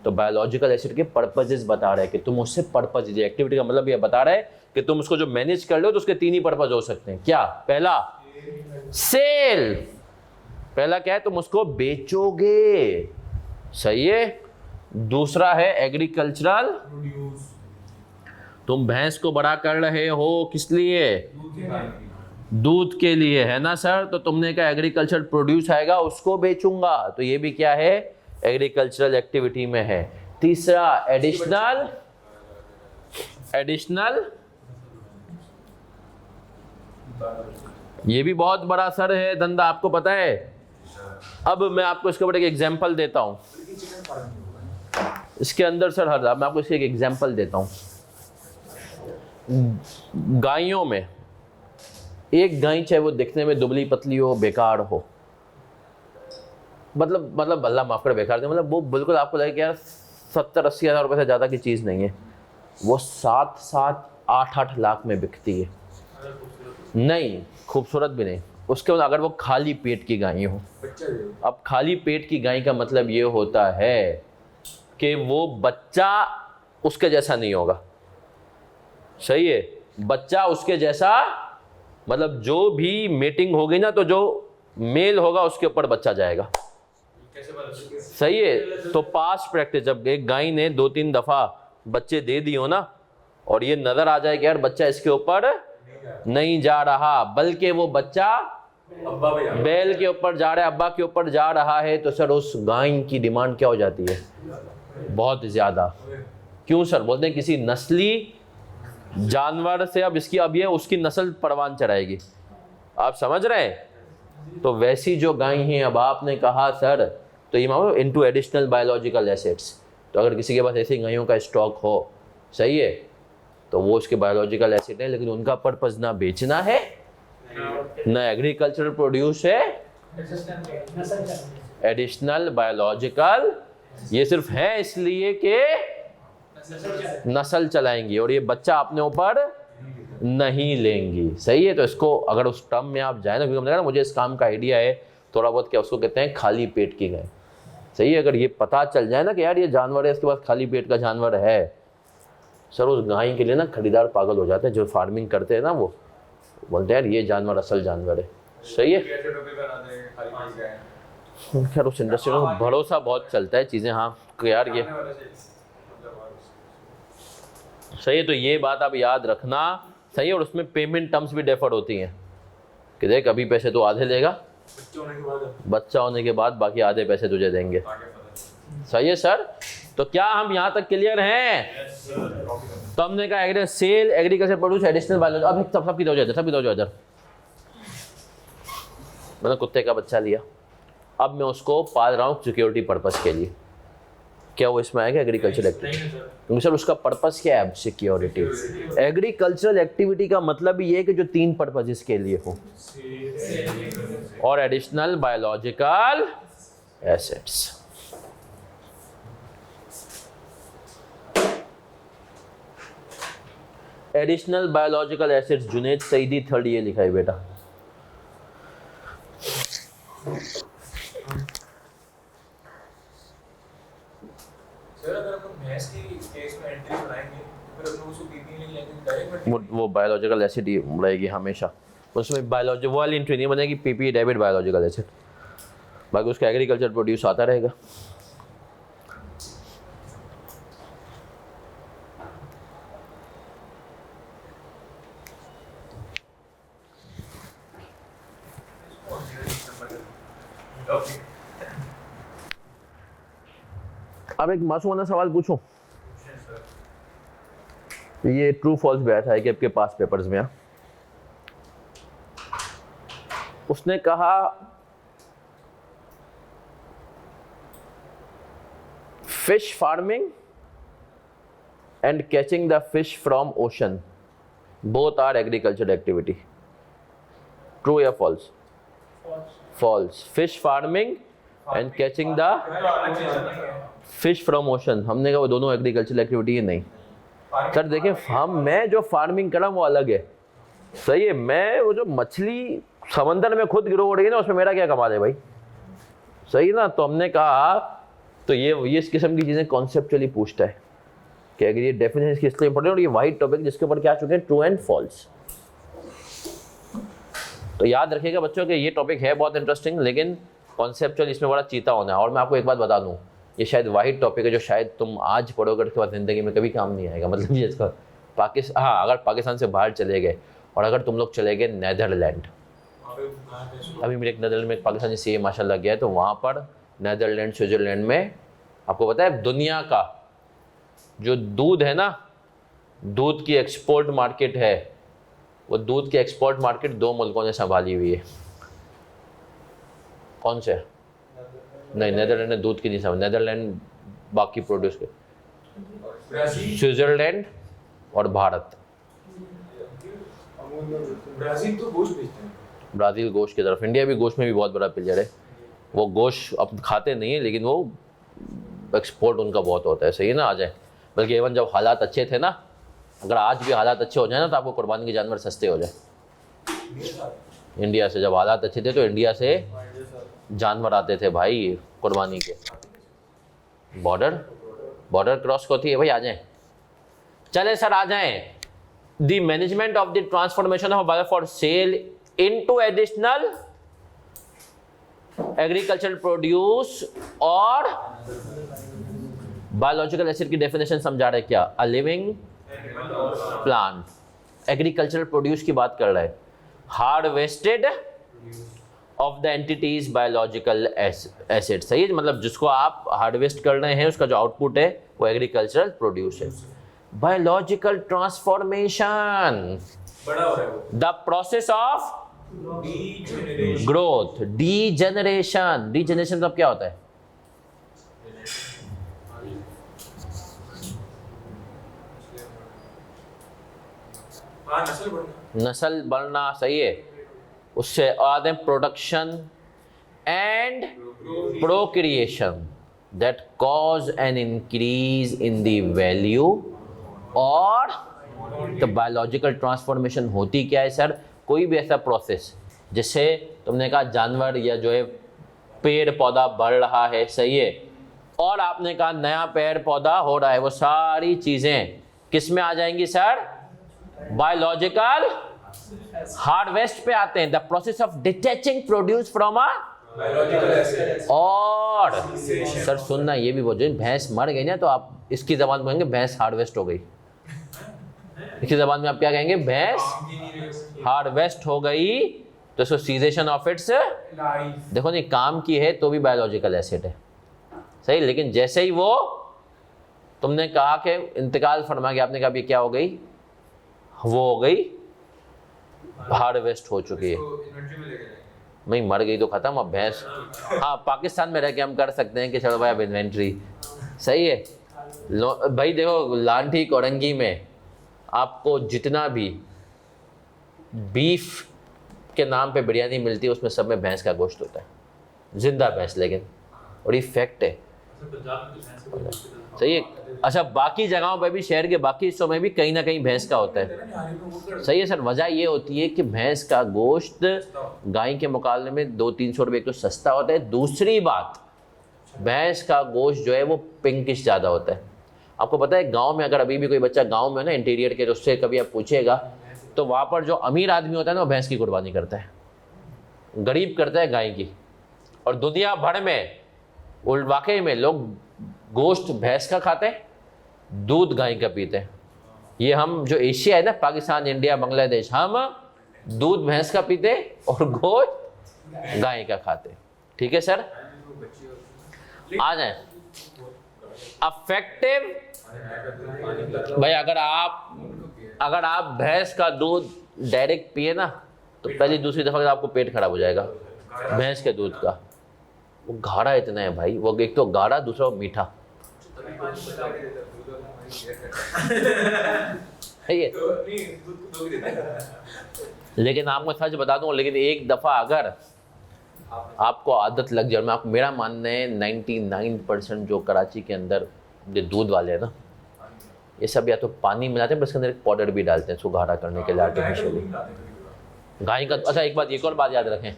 S1: तो बायोलॉजिकल एसिड के पर्पजेस बता रहे हैं कि तुम उससे पर्पज, ये एक्टिविटी का मतलब ये बता रहा है कि तुम उसको जो मैनेज कर लो तो उसके 3 ही पर्पज हो सकते हैं। क्या? पहला सेल, पहला क्या है? तुम उसको बेचोगे, सही है। दूसरा है एग्रीकल्चरल, तुम भैंस को बड़ा कर रहे हो, किस लिए? दूध के लिए, है ना सर। तो तुमने कहा एग्रीकल्चर प्रोड्यूस आएगा उसको बेचूंगा, तो ये भी क्या है? एग्रीकल्चरल एक्टिविटी में है। तीसरा एडिशनल, ये भी बहुत बड़ा सर है धंधा, आपको पता है। अब मैं आपको इसके ऊपर एक एग्जांपल देता हूँ। इसके अंदर सर हर मैं आपको इसके एक एग्जांपल देता हूँ। गायों में एक गाय चाहे वो दिखने में दुबली पतली हो, बेकार हो, मतलब अल्लाह माफ करे बेकार थे, मतलब वो बिल्कुल आपको लगे कि यार 70-80 हज़ार रुपये से ज़्यादा की चीज़ नहीं है, वो 7-8 लाख में बिकती है। नहीं, खूबसूरत भी नहीं। उसके बाद अगर वो खाली पेट की गाय हो, अब खाली पेट की गाय का मतलब ये होता है कि वो बच्चा उसके जैसा नहीं होगा, सही है। बच्चा उसके जैसा मतलब जो भी मेटिंग होगी ना, तो जो मेल होगा उसके ऊपर बच्चा जाएगा, सही है। तो पास्ट प्रैक्टिस, जब एक गाय ने 2-3 दफा बच्चे दे दी हो ना, और ये नजर आ जाए कि यार बच्चा इसके ऊपर नहीं जा रहा, बल्कि वो बच्चा बैल के ऊपर जा रहा है, अब्बा के ऊपर जा रहा है, तो सर उस गाय की डिमांड क्या हो जाती है? बहुत ज्यादा। क्यों सर? बोलते हैं किसी नस्ली जानवर से अब इसकी, अब ये उसकी नस्ल परवान चढ़ाएगी, आप समझ रहे हैं। तो वैसी जो गाय हैं, अब आपने कहा सर, तो ये मानो इनटू एडिशनल बायोलॉजिकल एसेट्स। तो अगर किसी के पास ऐसी गायों का स्टॉक हो, सही है, तो वो उसके बायोलॉजिकल एसेट है, लेकिन उनका पर्पस ना बेचना है ना एग्रीकल्चरल प्रोड्यूस है, एडिशनल बायोलॉजिकल, ये सिर्फ है इसलिए कि नस्ल चलाएंगे और ये बच्चा अपने ऊपर नहीं लेंगी। सही है, तो इसको अगर उस टर्म में आप जाए ना, क्योंकि हमने कहा ना मुझे इस काम का आइडिया है थोड़ा बहुत, क्या उसको कहते हैं खाली पेट की गाय। सही है, अगर ये पता चल जाए ना कि यार ये जानवर है, इसके पास खाली पेट का जानवर है, सर उस गाय के लिए ना खरीदार पागल हो जाते हैं। जो फार्मिंग करते हैं ना वो बोलते हैं यार ये जानवर असल जानवर है। सही है, खैर उस इंडस्ट्री में भरोसा बहुत चलता है चीज़ें। हाँ कि यार ये सही है, तो ये बात आप याद रखना। सही है, और उसमें पेमेंट टर्म्स भी डिफर होती हैं कि देख अभी पैसे तो आधे लेगा, बच्चा होने के बाद बाकी आधे पैसे तुझे देंगे। सही है सर, तो क्या हम यहाँ तक क्लियर हैं? तो हमने कहा sale agriculture produce additional biology. अब सब किधर हो जाए, सब किधर हो जाए इधर। मैंने कुत्ते का बच्चा लिया, अब मैं उसको पाल रहा हूँ सिक्योरिटी पर्पस के लिए, क्या वो इसमें आएगा एग्रीकल्चर एक्टिविटी? क्योंकि सर उसका पर्पस क्या है? सिक्योरिटी। एग्रीकल्चरल एक्टिविटी का मतलब ये है कि जो 3 पर्पस इसके लिए हो, और additional biological assets. Additional biological assets, Junaid Saeedi 3rd ये लिखा है बेटा। वो बायोलॉजिकल एसिड ही रहेगी हमेशा, उसमें बायोलॉजी वो वाली एंट्री नहीं बनेगी, पीपी डेबिट बायोलॉजिकल एसिड, बाकी उसका एग्रीकल्चर प्रोड्यूस आता रहेगा। अब एक मासूमाना सवाल पूछूं, ये ट्रू फॉल्स भी आया था कि आपके पास पेपर्स में। उसने कहा fish farming and catching the fish from ocean both are agriculture activity. True या false? False. Fish farming and catching the fish from ocean, हमने कहा वो दोनों एग्रीकल्चर एक्टिविटी है। नहीं सर, देखिए मैं जो फार्मिंग कर रहा हूँ वो अलग है। सही है, मैं वो जो मछली समंदर में खुद गिरो उड़ेगी ना, उसमें मेरा क्या कमाल है भाई? सही ना, तो हमने कहा तो ये इस किस्म की चीज़ें कॉन्सेप्चुअली पूछता है कि अगर ये डेफिनेशन इसकी इसलिए इंपॉर्टेंट, और ये वाइट टॉपिक जिसके ऊपर क्या आ चुके हैं ट्रू एंड फॉल्स। तो याद रखिएगा बच्चों कि ये टॉपिक है बहुत इंटरेस्टिंग, लेकिन कॉन्सेप्चुअल इसमें बड़ा चीता होना है। और मैं आपको एक बात बता दूं, ये शायद वाहिद टॉपिक है जो शायद तुम आज पढ़ोगे उसके बाद ज़िंदगी में कभी काम नहीं आएगा। मतलब ये इसका पाकिस्तान, हाँ अगर पाकिस्तान से बाहर चले गए और अगर तुम लोग चले गए नेदरलैंड, अभी मेरे एक नेदरलैंड में एक पाकिस्तानी सीए माशाल्लाह गया है, तो वहाँ पर नेदरलैंड स्विट्ज़रलैंड में आपको पता है दुनिया का जो दूध है ना, दूध की एक्सपोर्ट मार्केट है, वो दूध की एक्सपोर्ट मार्केट 2 मुल्कों ने संभाली हुई है। कौन से? नहीं, नेदरलैंड ने दूध की नहीं संभाली, नेदरलैंड बाकी प्रोड्यूस के, स्विट्जरलैंड और भारत।
S2: ब्राजील तो गोश्त बेचते हैं,
S1: ब्राज़ील गोश्त की तरफ, इंडिया भी गोश्त में भी बहुत बड़ा प्लेयर है। वो गोश्त अब खाते नहीं है, लेकिन वो एक्सपोर्ट उनका बहुत होता है। सही है ना, आ जाए। बल्कि एवन जब हालात अच्छे थे ना, अगर आज भी हालात अच्छे हो जाए ना, तो आपको कुर्बानी के जानवर सस्ते हो जाए। इंडिया से जब हालात अच्छे थे तो इंडिया से जानवर आते थे भाई कुर्बानी के। बॉर्डर क्रॉस होती है भाई, आ जाएं। चले सर आ जाएं। The management of the transformation of bio for sale into additional agricultural produce और बायोलॉजिकल एसिड की डेफिनेशन समझा रहे क्या? A living plant. Agricultural produce की बात कर रहे हैं, harvested of the entities biological acid. सही है, मतलब जिसको आप हार्वेस्ट कर रहे हैं उसका जो आउटपुट है वो एग्रीकल्चरल प्रोड्यूस है। बायोलॉजिकल ट्रांसफॉर्मेशन,
S2: बड़ा हो रहा है वो,
S1: the process of growth. Degeneration, degeneration मतलब क्या होता है? नस्ल बढ़ना। सही है, उससे आते हैं production and procreation that cause an increase in the value और तो बायोलॉजिकल ट्रांसफॉर्मेशन होती क्या है सर? कोई भी ऐसा प्रोसेस जिससे तुमने कहा जानवर या जो है पेड़ पौधा बढ़ रहा है, सही है, और आपने कहा नया पेड़ पौधा हो रहा है, वो सारी चीजें किस में आ जाएंगी सर? बायोलॉजिकल हार्वेस्ट पे आते हैं। The process of detaching produce from a
S2: biological acid
S1: और सर सुनना, ये भी बोल, भैंस मर गई ना तो आप इसकी जबान में कहेंगे भैंस हार्वेस्ट हो गई। इसकी जबान में आप क्या कहेंगे? भैंस हार्वेस्ट हो गई। तो इसको सीजेशन ऑफ इट्स, देखो नहीं काम की है तो भी बायोलॉजिकल एसिड है, सही। लेकिन जैसे ही वो तुमने कहा कि इंतकाल फरमा गया, आपने कहा ये क्या हो गई? वो हो गई हार्वेस्ट हो चुकी है। नहीं मर गई तो खत्म, अब भैंस। हाँ पाकिस्तान में रह के हम कर सकते हैं कि चलो भाई अब इन्वेंट्री, सही है। भाई देखो लांठी कोरंगी में आपको जितना भी बीफ के नाम पे बिरयानी मिलती है उसमें सब में भैंस का गोश्त होता है, जिंदा भैंस, लेकिन और ये फैक्ट है, सही है। अच्छा बाकी जगहों पे भी, शहर के बाकी हिस्सों में भी कहीं ना कहीं भैंस का होता है, सही है सर। वजह ये होती है कि भैंस का गोश्त गाय के मुकाबले में 200-300 रुपये तो सस्ता होता है। दूसरी बात, भैंस का गोश्त जो है वो पिंकिश ज़्यादा होता है। आपको पता है गांव में अगर अभी भी कोई बच्चा गांव में है ना इंटीरियर के, तो उससे कभी आप पूछिएगा तो वहाँ पर जो अमीर आदमी होता है ना वो भैंस की कुर्बानी करता है, गरीब करता है गाय की। और दुनिया भर में वाकई में लोग गोश्त भैंस का खाते हैं, दूध गाय का पीते हैं। ये हम जो एशिया है ना, पाकिस्तान, इंडिया, बांग्लादेश, हम दूध भैंस का पीते और गोश्त गाय का खाते। ठीक है सर, आ जाए अफेक्टिव। भाई अगर आप भैंस का दूध डायरेक्ट पिए ना तो पहली दूसरी दफा आपको पेट खराब हो जाएगा। भैंस के दूध का वो गाढ़ा इतना है भाई, वो एक तो गाढ़ा, दूसरा वो मीठा है ये। लेकिन आपको सच बता दूं, लेकिन एक दफा अगर आपको आदत लग जाए, मैं आपको, मेरा मानना है 99% जो कराची के अंदर जो दूध वाले हैं ना, ये सब या तो पानी मिलाते हैं, बस के अंदर एक पाउडर भी डालते हैं इसको गाढ़ा करने के लिए आर्टिफिशियली। गाय का, अच्छा एक बात, एक और बात याद रखें,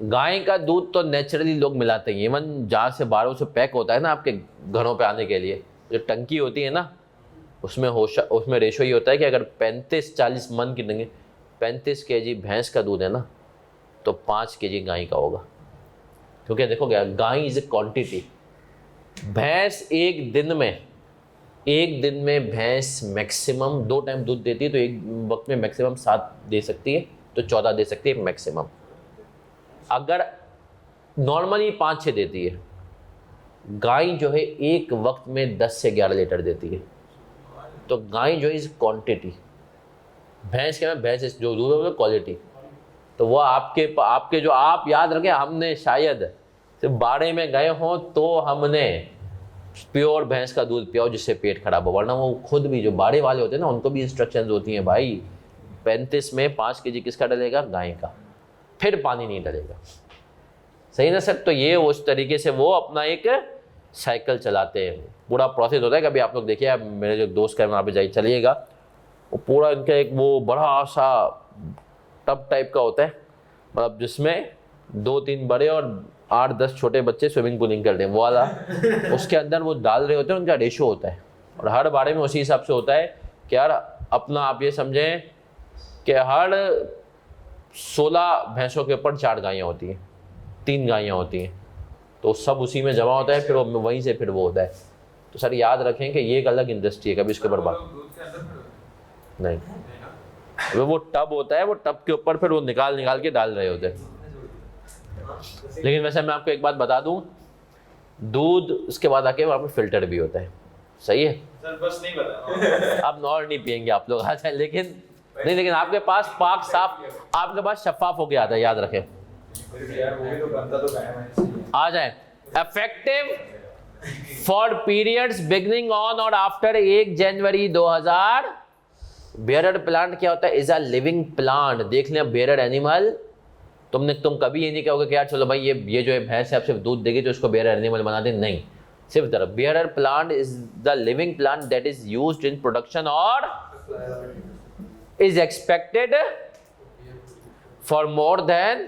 S1: गाय का दूध तो नेचुरली लोग मिलाते हैं। इवन जहाँ से बाहरों से पैक होता है ना आपके घरों पे आने के लिए, जो टंकी होती है ना, उसमें रेशो ये होता है कि अगर 35-40 मन की देंगे, 35 kg भैंस का दूध है ना तो 5 kg गाय का होगा। क्योंकि देखो गाय इज ए क्वांटिटी। भैंस एक दिन में भैंस मैक्सिमम 2 टाइम दूध देती है, तो एक वक्त में मैक्सिमम 7 दे सकती है, तो 14 दे सकती है मैक्सिमम। अगर नॉर्मली 5-6 देती है, गाय जो है एक वक्त में 10 से 11 लीटर देती है। तो गाय जो है इज क्वांटिटी, भैंस के में भैंस जो दूध है क्वालिटी। तो वो आपके जो आप याद रखें, हमने शायद सिर्फ बाड़े में गए हों तो हमने प्योर भैंस का दूध पिया जिससे पेट खराब हो, वरना वो खुद भी जो बाड़े वाले होते हैं ना उनको भी इंस्ट्रक्शंस होती हैं, भाई 35 में 5 kg किसका डलेगा? गाय का, फिर पानी नहीं डलेगा, सही ना सर। तो ये उस तरीके से वो अपना एक साइकिल चलाते हैं, पूरा प्रोसेस होता है। कभी आप लोग देखिए, आप मेरे जो दोस्त का वहाँ पे जाइए चलिएगा, वो पूरा इनका एक वो बड़ा सा टब टाइप का होता है, मतलब जिसमें 2-3 बड़े और 8-10 छोटे बच्चे स्विमिंग पूलिंग करते हैं, वो वाला। उसके अंदर वो डाल रहे होते हैं, उनका रेशो होता है, और हर बाड़े में उसी हिसाब से होता है कि यार अपना आप ये समझें कि हर 16 भैंसों के ऊपर 4 गायें होती हैं, 3 गायें होती हैं, तो सब उसी में जमा होता है, फिर वो वहीं से फिर वो होता है। तो सर याद रखें कि ये एक अलग इंडस्ट्री है, कभी इसके ऊपर बात नहीं। वो टब होता है, वो टब के ऊपर फिर वो निकाल के डाल रहे होते हैं। लेकिन वैसे मैं आपको एक बात बता दूं, दूध उसके बाद आके वहाँ पे फिल्टर भी होता है, सही है
S2: सर। बस नहीं पता,
S1: अब और नहीं पियेंगे आप लोग आज, लेकिन आपके पास पाक साफ, आपके पास शफाफ होके आता है, याद रखें।
S2: यार वो भी तो बनता तो है।
S1: आ जाए effective for periods beginning on और आफ्टर 1 जनवरी 2000। बेयर प्लांट क्या होता है? Is a living plant. देख लें बेयर एनिमल, तुम कभी ये नहीं कहोगे कि यार चलो भाई ये जो है भैंस है अब सिर्फ दूध देगी तो इसको बेयर एनिमल बना दें, नहीं। सिर्फ तरफ bearer plant is the living plant that is used in production और is expected for more than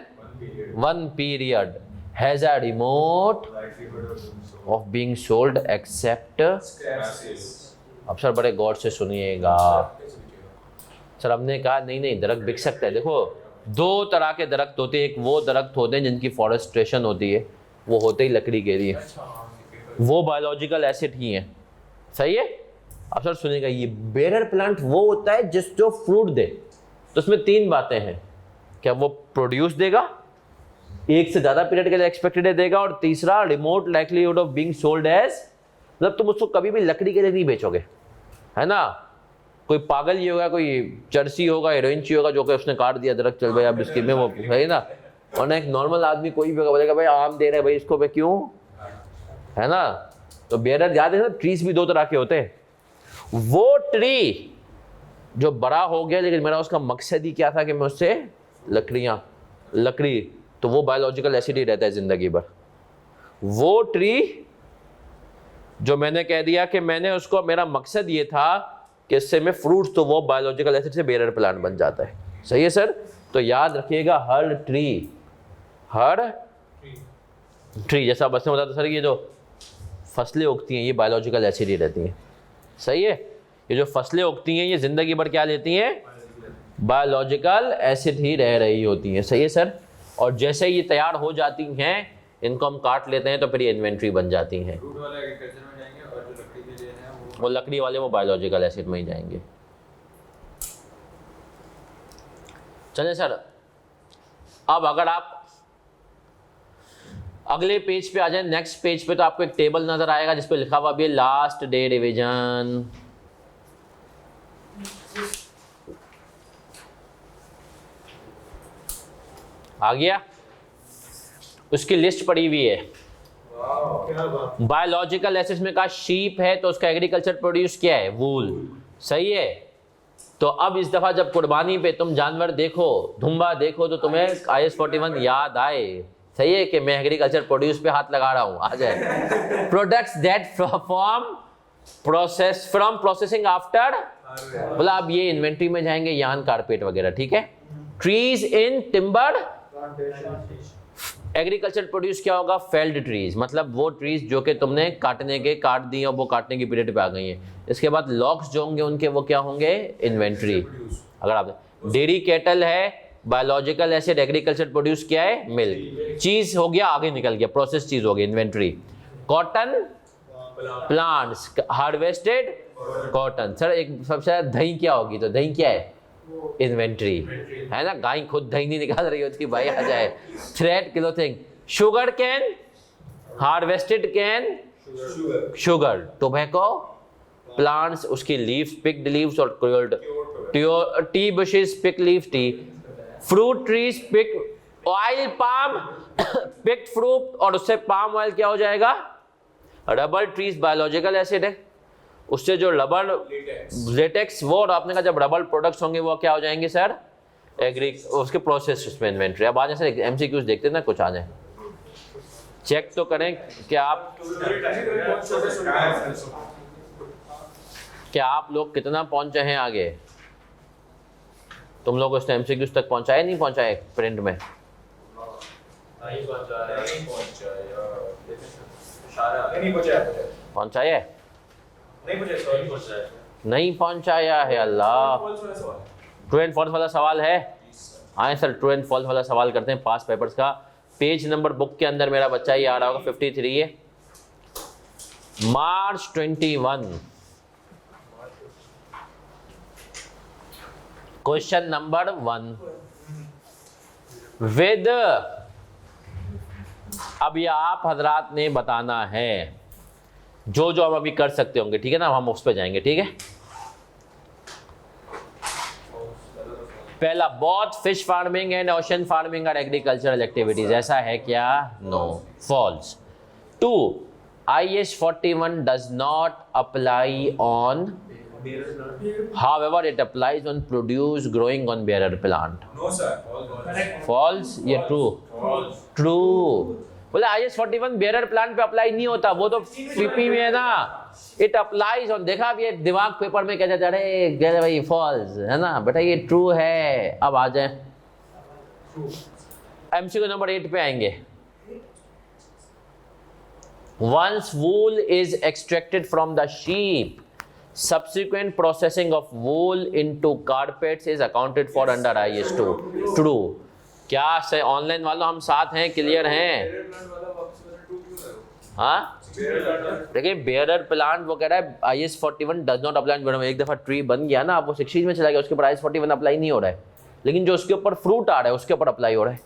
S1: one period, has a remote of being sold except. अब सर बड़े गौर से सुनिएगा सर। हमने कहा नहीं दरख्त बिक सकता है। देखो दो तरह के दरख्त होते हैं, एक वो दरख्त होते हैं जिनकी फॉरेस्ट्रेशन होती है, वो होते ही लकड़ी के लिए, वो बायोलॉजिकल एसिड ही है, सही है। अब सर सुनिएगा, ये बेरर प्लांट वो होता है जो फ्रूट दे। तो उसमें तीन बातें हैं, क्या वो प्रोड्यूस देगा, एक से ज़्यादा पीरियड के लिए एक्सपेक्टेड देगा, और तीसरा remote likelihood of being sold as, मतलब तुम उसको कभी भी लकड़ी के लिए नहीं बेचोगे, है ना। कोई पागल ही होगा, कोई चर्सी होगा, हीरोइनची होगा, जो कि उसने काट दिया दरख्त, चल भाई अब इसकी में वो है ना। और ना एक नॉर्मल आदमी कोई भी होगा बोलेगा भाई आम दे रहे भाई इसको भाई क्यों, है ना। तो बेरर याद है ना, ट्रीज भी दो तरह के होते हैं। वो ट्री जो बड़ा हो गया लेकिन मेरा उसका मकसद ही क्या था कि मैं उससे लकड़ी, तो वो बायोलॉजिकल एसिड ही रहता है जिंदगी भर। वो ट्री जो मैंने कह दिया कि मैंने उसको, मेरा मकसद ये था कि इससे मैं फ्रूट्स, तो वो बायोलॉजिकल एसिड से बेरर प्लांट बन जाता है, सही है सर। तो याद रखिएगा हर ट्री जैसा बस में बताता सर, ये जो फसलें उगती हैं ये बायोलॉजिकल एसिड ही रहती हैं, सही है। ये जो फसलें उगती हैं ये जिंदगी भर क्या लेती हैं, बायोलॉजिकल एसिड ही रह रही होती हैं, सही है सर। और जैसे ये तैयार हो जाती हैं इनको हम काट लेते हैं तो फिर ये इन्वेंट्री बन जाती हैं।
S2: फ्रूट वाले एग्रीकल्चर में जाएंगे और जो लकड़ी के लिए हैं
S1: वो लकड़ी वाले वो बायोलॉजिकल एसिड में ही जाएंगे। चलिए सर, अब अगर आप अगले पेज पे आ जाए, नेक्स्ट पेज पे, तो आपको एक टेबल नजर आएगा जिस पे लिखा हुआ भी है लास्ट डे रिवीजन। आ गया, उसकी लिस्ट पड़ी हुई है। बायोलॉजिकल एसिड्स में कहा शीप है तो उसका एग्रीकल्चर प्रोड्यूस क्या है, वूल, सही है। तो अब इस दफा जब कुर्बानी पे तुम जानवर देखो, धुम्बा देखो, तो तुम्हें IS 41 याद आए, सही है, कि मैं एग्रीकल्चर प्रोड्यूस पे हाथ लगा रहा हूं, आ जाए। Products that from processing after, बोला अब ये इन्वेंट्री में जाएंगे, यान, कारपेट वगैरह, ठीक है। Trees in timber, agriculture produce क्या होगा, फेल्ड ट्रीज, मतलब वो ट्रीज जो कि तुमने काट दी और वो काटने की पीरियड पे आ गई हैं। इसके बाद लॉक्स जो होंगे उनके वो क्या होंगे, इन्वेंट्री। अगर आप डेयरी कैटल है, बायोलॉजिकल एसिड, एग्रीकल्चर प्रोड्यूस क्या है, मिल्क। चीज हो गया, आगे निकल गया, प्रोसेस चीज हो गई, inventory. Cotton plants, harvested cotton. Sir एक सबसे ज्यादा दही क्या होगी, तो दही क्या है, इन्वेंट्री, है ना। गाय खुद दही नहीं निकाल रही होती भाई, आ जाए। Thread clothing, sugar cane, harvested cane, sugar, tobacco plants, उसकी लीव्स, पिक्ड लीव्स और tea bushes, pick leaf tea, fruit trees, pick oil palm, picked fruit, और उससे पाम ऑयल क्या हो जाएगा, रबर ट्रीज, बायोलॉजिकल एसिड है, उससे जो रबर लेटेक्स, वो, और आपने कहा जब रबर प्रोडक्ट्स होंगे वो क्या हो जाएंगे सर, उसके प्रोसेस, उसमें इन्वेंट्री। अब आ जाए सर MCQs देखते हैं ना, कुछ आ जाए, चेक तो करें कि आप लोग कितना पहुंचे हैं आगे। तुम लोग उसने MCQs तक पहुंचाए, नहीं पहुंचाए प्रिंट में, पहुंचाए, नहीं पहुंचाया है, अल्लाह। ट्रू एंड फॉल्स वाला सवाल है, आए सर ट्रू एंड फॉल्स वाला सवाल करते हैं पास पेपर्स का। पेज नंबर बुक के अंदर मेरा बच्चा ही आ रहा होगा, 53 है, March 21, क्वेश्चन नंबर 1 विद, अब ये आप हजरात ने बताना है जो हम अभी कर सकते होंगे, ठीक है ना, हम उस पे जाएंगे, ठीक है। पहला, both fish farming and ocean farming are agricultural activities, ऐसा है क्या, no, false. 2, IS 41 does not apply on, however it applies on produce growing on bearer plant.
S2: No sir,
S1: False, ये true, true, बोले IS-41 बेरर प्लांट पे apply नहीं होता, वो तो पीपी में है ना, इट अप्लाइज ऑन। देखा अब ये दिमाग पेपर में कहते अरे भाई फॉल्स है ना बेटा, ये ट्रू है। अब आ जाए MCQ नंबर 8 पे आएंगे। Once wool is extracted from the sheep, subsequent processing of wool into carpets is accounted for under IS-2. True। क्या से ऑनलाइन वालों हम साथ हैं, क्लियर हैं? हाँ देखिए बेरर प्लांट वो कह रहा है IS-41 डज नॉट अप्लाई। एक दफा ट्री बन गया ना, आप वो 16 में चला गया, उसके ऊपर IS-41 अप्लाई नहीं हो रहा है, लेकिन जो उसके ऊपर फ्रूट आ रहा है उसके ऊपर अप्लाई हो रहा है।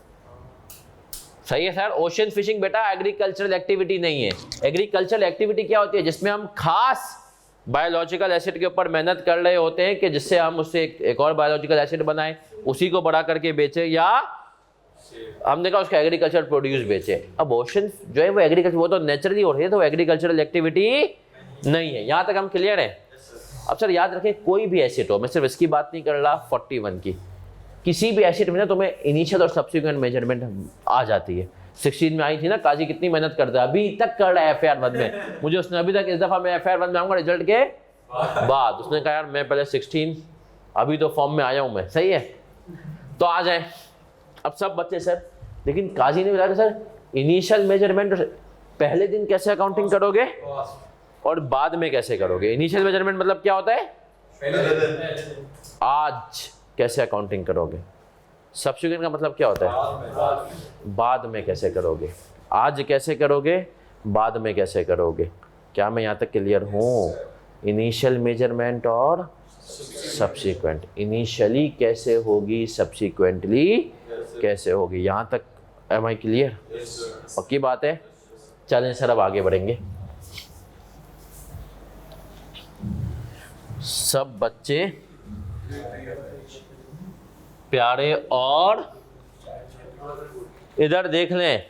S1: सही है सर। ओशन फिशिंग बेटा एग्रीकल्चरल एक्टिविटी नहीं है। एग्रीकल्चरल एक्टिविटी क्या होती है? जिसमें हम खास बायोलॉजिकल एसिड के ऊपर मेहनत कर रहे होते हैं कि जिससे हम उससे एक और बायोलॉजिकल एसिड बनाएं, उसी को बढ़ा करके बेचे, या हमने कहा उसका एग्रीकल्चर प्रोड्यूस बेचे। अब ओशन जो है वो एग्रीकल्चर, वो तो नेचुरली हो रही है, तो एग्रीकल्चरल एक्टिविटी नहीं है। यहाँ तक हम क्लियर हैं? अब सर याद रखें कोई भी एसिड हो, मैं सिर्फ इसकी बात नहीं कर रहा 41 की, किसी भी एसिड में ना तुम्हें इनिशियल और सब्सिक्वेंट मेजरमेंट आ जाती है। 16 में आई थी ना, काजी कितनी मेहनत करता है, अभी तक कर रहा है FIR 1 में। मुझे उसने अभी तक, इस दफा मैं FIR 1 में आऊँगा रिजल्ट के बाद, उसने कहा यार मैं पहले 16, अभी तो फॉर्म में आया हूँ मैं। सही है, तो आ जाए। अब सब बच्चे सर, लेकिन काजी ने बताया सर इनिशियल मेजरमेंट पहले दिन कैसे अकाउंटिंग करोगे और बाद में कैसे करोगे? इनिशियल मेजरमेंट मतलब क्या होता है? आज कैसे अकाउंटिंग करोगे? सब्सिक्वेंट का मतलब क्या होता है? बाद में कैसे करोगे? आज कैसे करोगे, बाद में कैसे करोगे? क्या मैं यहाँ तक क्लियर हूँ? इनिशियल मेजरमेंट और सब्सिक्वेंट, इनिशियली कैसे होगी, सब्सिक्वेंटली कैसे होगी, यहाँ तक एम आई क्लियर? पक्की बात है। चलें सर अब आगे बढ़ेंगे। सब बच्चे प्यारे और इधर देख लें।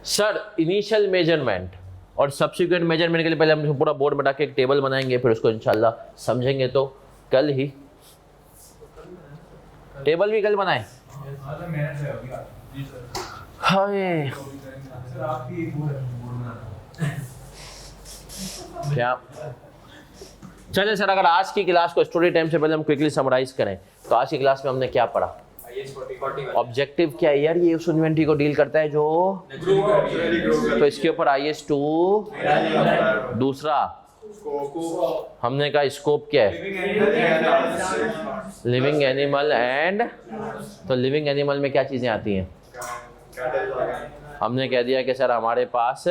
S1: सर इनिशियल मेजरमेंट और सब्सिक्वेंट मेजरमेंट के लिए पहले हम पूरा बोर्ड बना के एक टेबल बनाएंगे, फिर उसको इंशाल्लाह समझेंगे। तो कल ही टेबल भी कल बनाए। हाय क्या चले सर, अगर आज की क्लास को स्टोरी टाइम से पहले हम क्विकली समराइज करें तो आज की क्लास में हमने क्या पढ़ा? ऑब्जेक्टिव क्या है यार? ये उस इन्वेंटरी को डील करता है जो, तो इसके ऊपर IS-2। दूसरा हमने कहा स्कोप क्या है? लिविंग एनिमल एंड, तो लिविंग एनिमल में क्या चीजें आती हैं? हमने कह दिया कि सर हमारे पास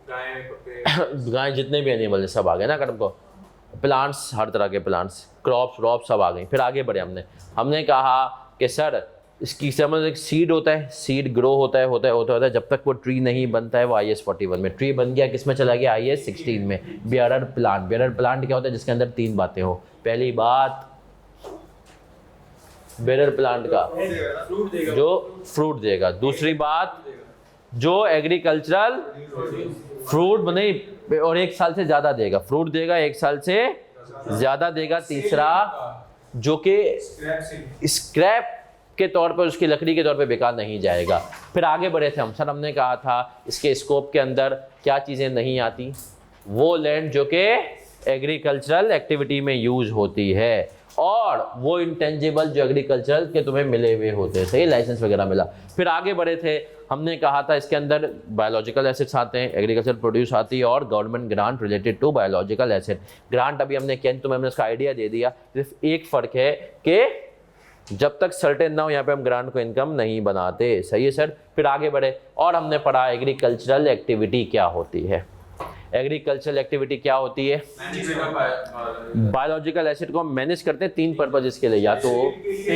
S1: गाय, जितने भी एनिमल सब आ गए ना कर्म को, प्लांट्स, हर तरह के प्लांट्स, क्रॉप्स व्रॉप सब आ गई। फिर आगे बढ़े, हमने कहा कि सर इसकी समझ एक सीड होता है, सीड ग्रो होता है जब तक वो ट्री नहीं बनता है। वो IS-41 में ट्री बन गया, किस में चला गया? IS-16 में। बेरर प्लांट, बेरर प्लांट क्या होता है? जिसके अंदर 3 बातें हो। पहली बात बेरर प्लांट का जो फ्रूट देगा, दूसरी बात जो एग्रीकल्चरल फ्रूट नहीं और 1 साल से ज़्यादा देगा, फ्रूट देगा 1 साल से ज़्यादा देगा, तीसरा जो कि स्क्रैप के तौर पर, उसकी लकड़ी के तौर पे बेकार नहीं जाएगा। फिर आगे बढ़े थे हम, सर हमने कहा था इसके स्कोप के अंदर क्या चीज़ें नहीं आती? वो लैंड जो कि एग्रीकल्चरल एक्टिविटी में यूज होती है, और वो इंटेंजिबल जो एग्रीकल्चरल के तुम्हें मिले हुए होते हैं, सही लाइसेंस वगैरह मिला। फिर आगे बढ़े थे, हमने कहा था इसके अंदर बायोलॉजिकल एसिड्स आते हैं, एग्रीकल्चर प्रोड्यूस आती है, और government grant related to biological asset. Grant अभी हमने किया, तुम्हें हमने उसका आइडिया दे दिया। सिर्फ एक फ़र्क है कि जब तक सर्टेन ना हो यहाँ पे हम ग्रांट को इनकम नहीं बनाते। सही है सर। फिर आगे बढ़े और हमने पढ़ा एग्रीकल्चरल एक्टिविटी क्या होती है। एग्रीकल्चरल एक्टिविटी क्या होती है? बायोलॉजिकल एसिड को हम मैनेज करते हैं 3 पर्पज इसके लिए, या तो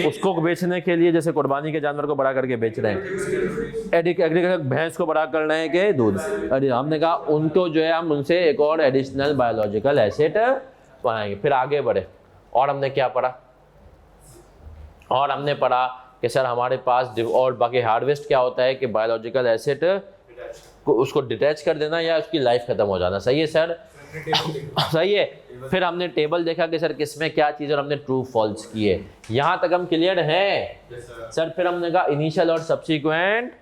S1: उसको बेचने के लिए, जैसे कुर्बानी के जानवर को बड़ा करके बेच रहे हैं, एग्रीकल्चर भैंस को बड़ा करना है कि दूध, हमने कहा उनको जो है हम उनसे एक और एडिशनल बायोलॉजिकल एसिड बनाएंगे। फिर आगे बढ़े और हमने क्या पढ़ा? और हमने पढ़ा कि सर हमारे पास और बाकी हार्वेस्ट क्या होता है कि बायोलॉजिकल एसिड को उसको डिटैच कर देना या उसकी लाइफ खत्म हो जाना। सही है सर। सही है। फिर हमने टेबल देखा कि सर किसमें क्या चीज़ और हमने ट्रू फॉल्स किए। यहाँ तक हम क्लियर हैं सर। फिर हमने कहा इनिशियल और सब्सिक्वेंट